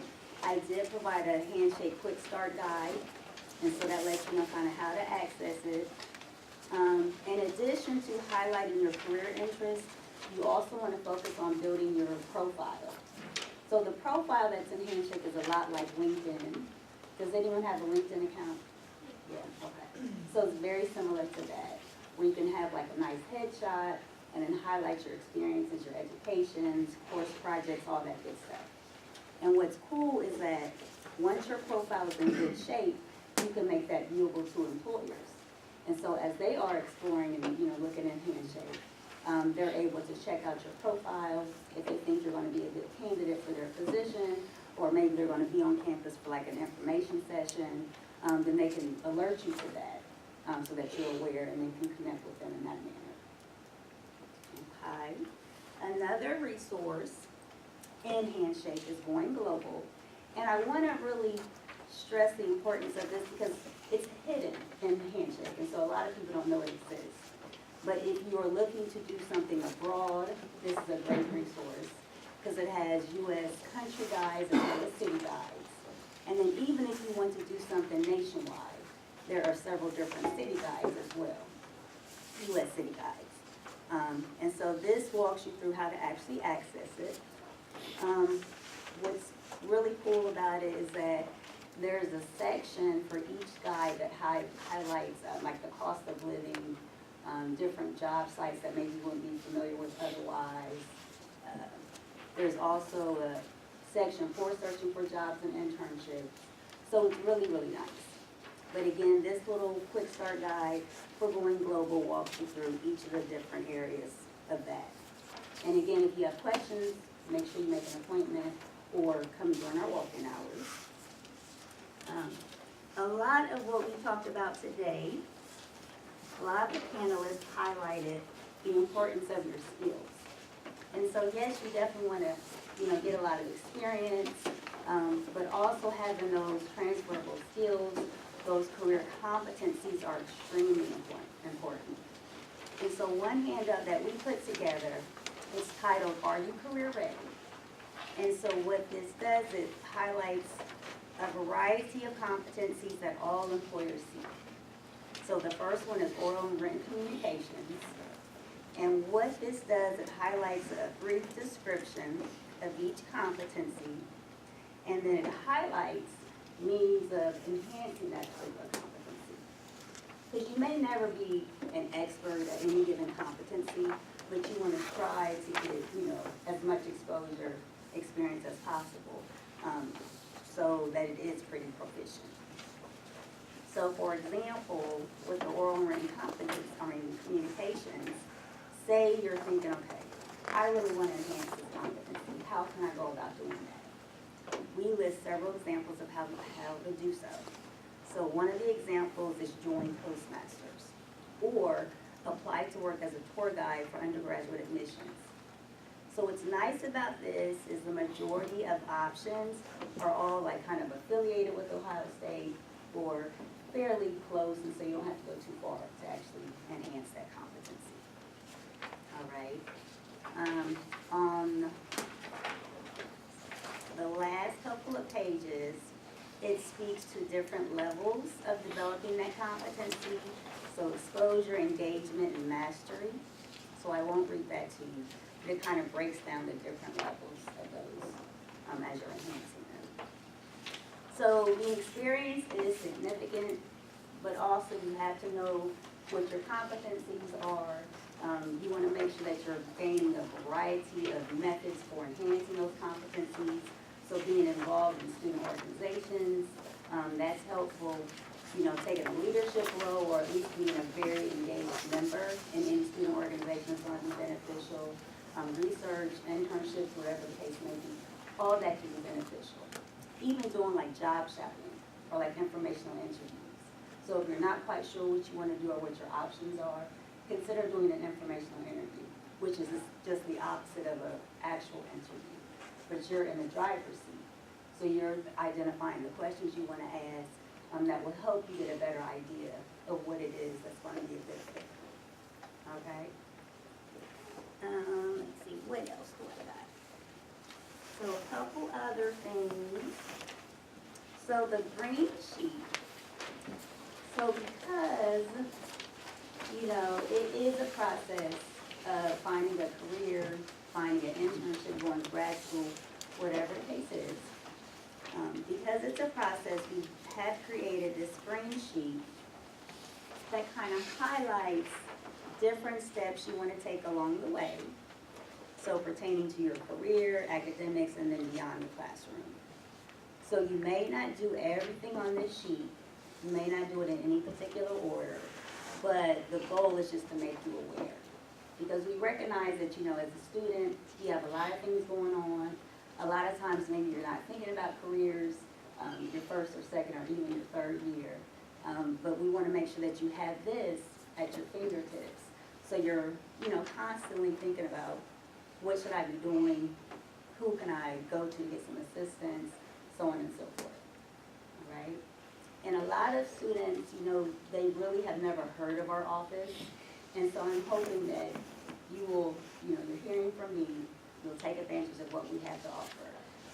I did provide a Handshake Quick Start Guide, and so that lets you know kind of how to access it. In addition to highlighting your career interests, you also want to focus on building your profile. So the profile that's in Handshake is a lot like LinkedIn. Does anyone have a LinkedIn account? Yeah, okay. So it's very similar to that, where you can have like a nice headshot and then highlight your experiences, your educations, course projects, all that good stuff. And what's cool is that once your profile is in good shape, you can make that viewable to employers. And so as they are exploring and looking at Handshake, they're able to check out your profile if they think you're going to be a good candidate for their position, or maybe they're going to be on campus for like an information session, then they can alert you to that so that you're aware and then can connect with them in that manner. Okay. Another resource in Handshake is Going Global. And I want to really stress the importance of this because it's hidden in Handshake, and so a lot of people don't know it exists. But if you are looking to do something abroad, this is a great resource because it has U.S. country guides as well as city guides. And then even if you want to do something nationwide, there are several different city guides as well, U.S. city guides. And so this walks you through how to actually access it. What's really cool about it is that there's a section for each guide that highlights like the cost of living, different job sites that maybe you wouldn't be familiar with otherwise. There's also a section for searching for jobs and internships. So it's really, really nice. But again, this little quick start guide for Going Global walks you through each of the different areas of that. And again, if you have questions, make sure you make an appointment or come during our walk-in hours. A lot of what we talked about today, a lot of the panelists highlighted the importance of your skills. And so yes, you definitely want to, get a lot of experience, but also having those transferable skills, those career competencies are extremely important. And so one handout that we put together is titled, Are You Career Ready? And so what this does, it highlights a variety of competencies that all employers seek. So the first one is oral and written communications. And what this does, it highlights a brief description of each competency, and then it highlights means of enhancing that particular competency. Because you may never be an expert at any given competency, but you want to try to get, as much exposure, experience as possible, so that it is pretty proficient. So for example, with the oral and written communications, say you're thinking, okay, I really want to enhance this competency. How can I go about doing that? We list several examples of how to do so. So one of the examples is join Postmasters, or apply to work as a tour guide for undergraduate admissions. So what's nice about this is the majority of options are all like kind of affiliated with Ohio State or fairly close, and so you don't have to go too far to actually enhance that competency. All right. On the last couple of pages, it speaks to different levels of developing that competency. So exposure, engagement, and mastery. So I won't read that to you. It kind of breaks down the different levels of those as you're enhancing them. So the experience is significant, but also you have to know what your competencies are. You want to make sure that you're gaining a variety of methods for enhancing those competencies. So being involved in student organizations, that's helpful. Taking a leadership role or at least being a very engaged member in any student organization is going to be beneficial. Research, internships, whatever the case may be, all that can be beneficial. even doing like job shopping or like informational interviews. So if you're not quite sure what you want to do or what your options are, consider doing an informational interview, which is just the opposite of an actual interview. But you're in the driver's seat. So you're identifying the questions you want to ask that will help you get a better idea of what it is that's going to be a good fit. Okay? Let's see, what else do I got? So a couple other things. So the green sheet. So because, you know, it is a process of finding a career, finding an internship, going to grad school, whatever the case is. Because it's a process, we have created this spring sheet that kind of highlights different steps you want to take along the way. So pertaining to your career, academics, and then beyond the classroom. So you may not do everything on this sheet. You may not do it in any particular order, but the goal is just to make you aware. Because we recognize that, you know, as a student, you have a lot of things going on. A lot of times maybe you're not thinking about careers, your first or second or even your third year. But we want to make sure that you have this at your fingertips. So you're, you know, constantly thinking about what should I be doing, who can I go to get some assistance, so on and so forth, all right? And a lot of students, you know, they really have never heard of our office. And so I'm hoping that you will, you know, you're hearing from me, you'll take advantage of what we have to offer.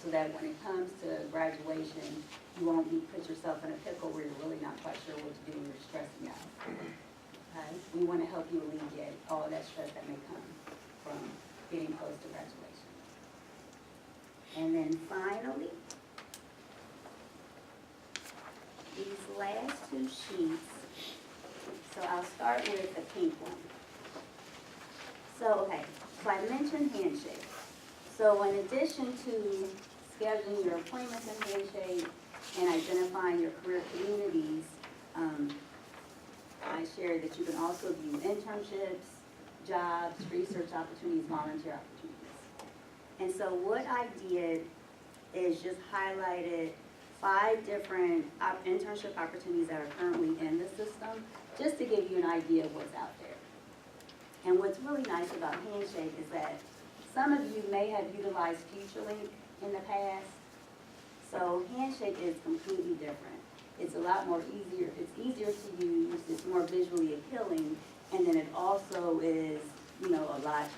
So that when it comes to graduation, you won't put yourself in a pickle where you're really not quite sure what to do and you're stressing out. Okay? We want to help you alleviate all of that stress that may come from getting close to graduation. And then finally, these last two sheets. So I'll start with the pink one. So, okay, so I mentioned Handshake. So in addition to scheduling your appointments in Handshake and identifying your career communities, I shared that you can also view internships, jobs, research opportunities, volunteer opportunities. And so what I did is just highlighted 5 different internship opportunities that are currently in the system, just to give you an idea of what's out there. And what's really nice about Handshake is that some of you may have utilized FutureLink in the past. So Handshake is completely different. It's a lot more easier. It's easier to use. It's more visually appealing. And then it also is, you know, a lot,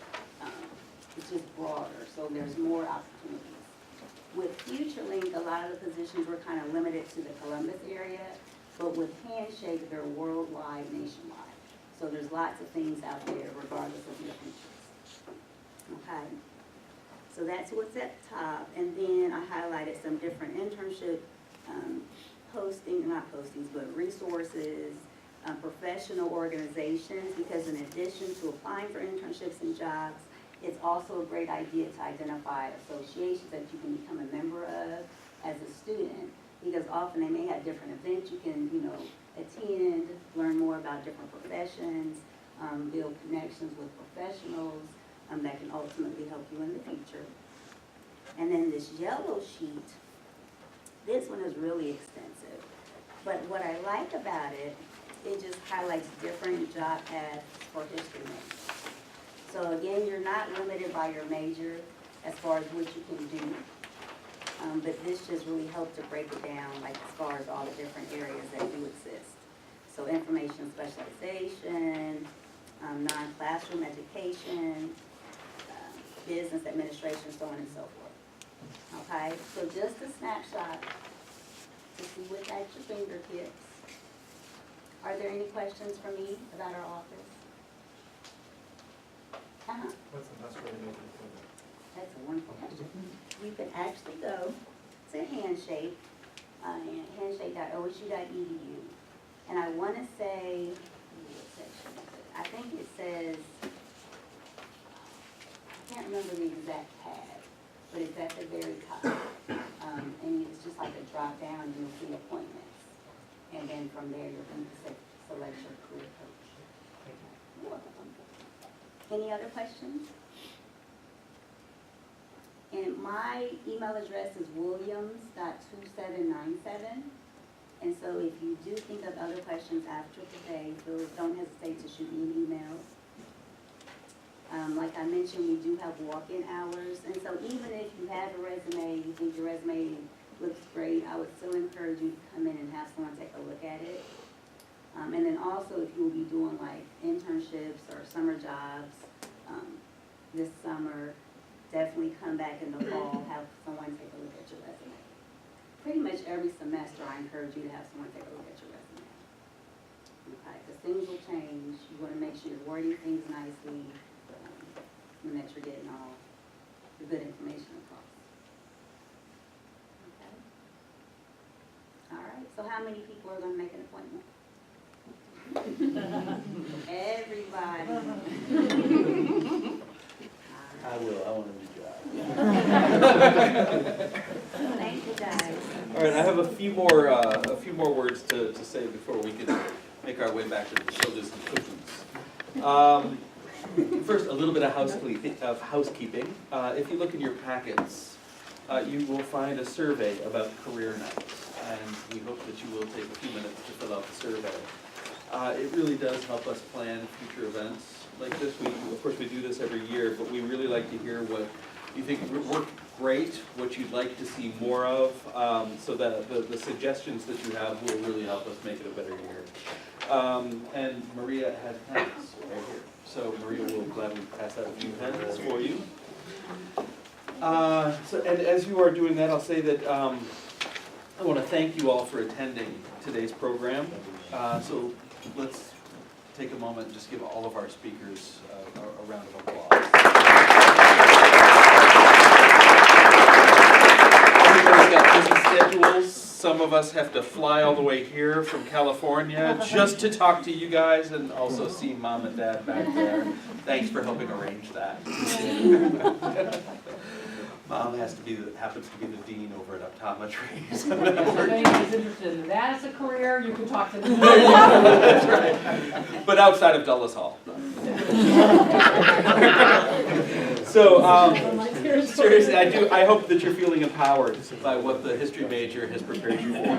it's just broader. So there's more opportunities. With FutureLink, a lot of the positions were kind of limited to the Columbus area. But with Handshake, they're worldwide, nationwide. So there's lots of things out there regardless of your interests. Okay? So that's what's at the top. And then I highlighted some different internship resources, professional organizations, because in addition to applying for internships and jobs, it's also a great idea to identify associations that you can become a member of as a student, because often they may have different events you can, you know, attend, learn more about different professions, build connections with professionals that can ultimately help you in the future. And then this yellow sheet, this one is really extensive. But what I like about it, it just highlights different job paths for history majors. So again, you're not limited by your major as far as what you can do. But this just really helped to break it down, like as far as all the different areas that do exist. So information specialization, non-classroom education, business administration, so on and so forth. Okay, so just a snapshot to see what's at your fingertips. Are there any questions for me about our office? What's the best way to make it clear? That's a wonderful question. You can actually go to Handshake, handshake.osu.edu, and I want to say, what section is it? I think it says, I can't remember the exact tab, but it's at the very top. And it's just like a drop down, and you'll see appointments. And then from there, you're going to select your career coach. You're welcome. Any other questions? And my email address is williams.2797. And so if you do think of other questions after today, don't hesitate to shoot me an email. Like I mentioned, we do have walk-in hours. And so even if you have a resume, you think your resume looks great, I would still encourage you to come in and have someone take a look at it. And then also if you will be doing like internships or summer jobs this summer, definitely come back in the fall, have someone take a look at your resume. Pretty much every semester I encourage you to have someone take a look at your resume. Okay, because things will change. You want to make sure you're wording things nicely and that you're getting all the good information across. Okay? All right, so how many people are going to make an appointment? Everybody. I will, I want a new job. Thank you, guys. All right, I have a few more words to say before we can make our way back to the sodas and cookies. First, a little bit of housekeeping. If you look in your packets, you will find a survey about career nights, and we hope that you will take a few minutes to fill out the survey. It really does help us plan future events like this. Of course, we do this every year, but we really like to hear what you think worked great, what you'd like to see more of, so that the suggestions that you have will really help us make it a better year. And Maria has pens right here. So Maria will gladly pass out a few pens for you. And as you are doing that, I'll say that I want to thank you all for attending today's program. So let's take a moment and just give all of our speakers a round of applause. Everybody's got busy schedules. Some of us have to fly all the way here from California just to talk to you guys and also see Mom and Dad back there. Thanks for helping arrange that. Mom happens to be the dean over at optometry. If anybody's interested in that as a career, you can talk to them. That's right. But outside of Dulles Hall. So, seriously, I hope that you're feeling empowered by what the history major has prepared you for.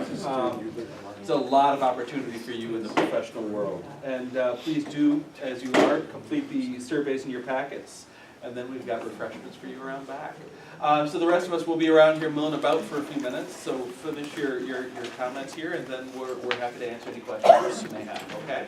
It's a lot of opportunity for you in the professional world. And please do, as you are, complete the surveys in your packets. And then we've got refreshments for you around back. So the rest of us will be around here milling about for a few minutes. So finish your comments here, and then we're happy to answer any questions you may have, okay?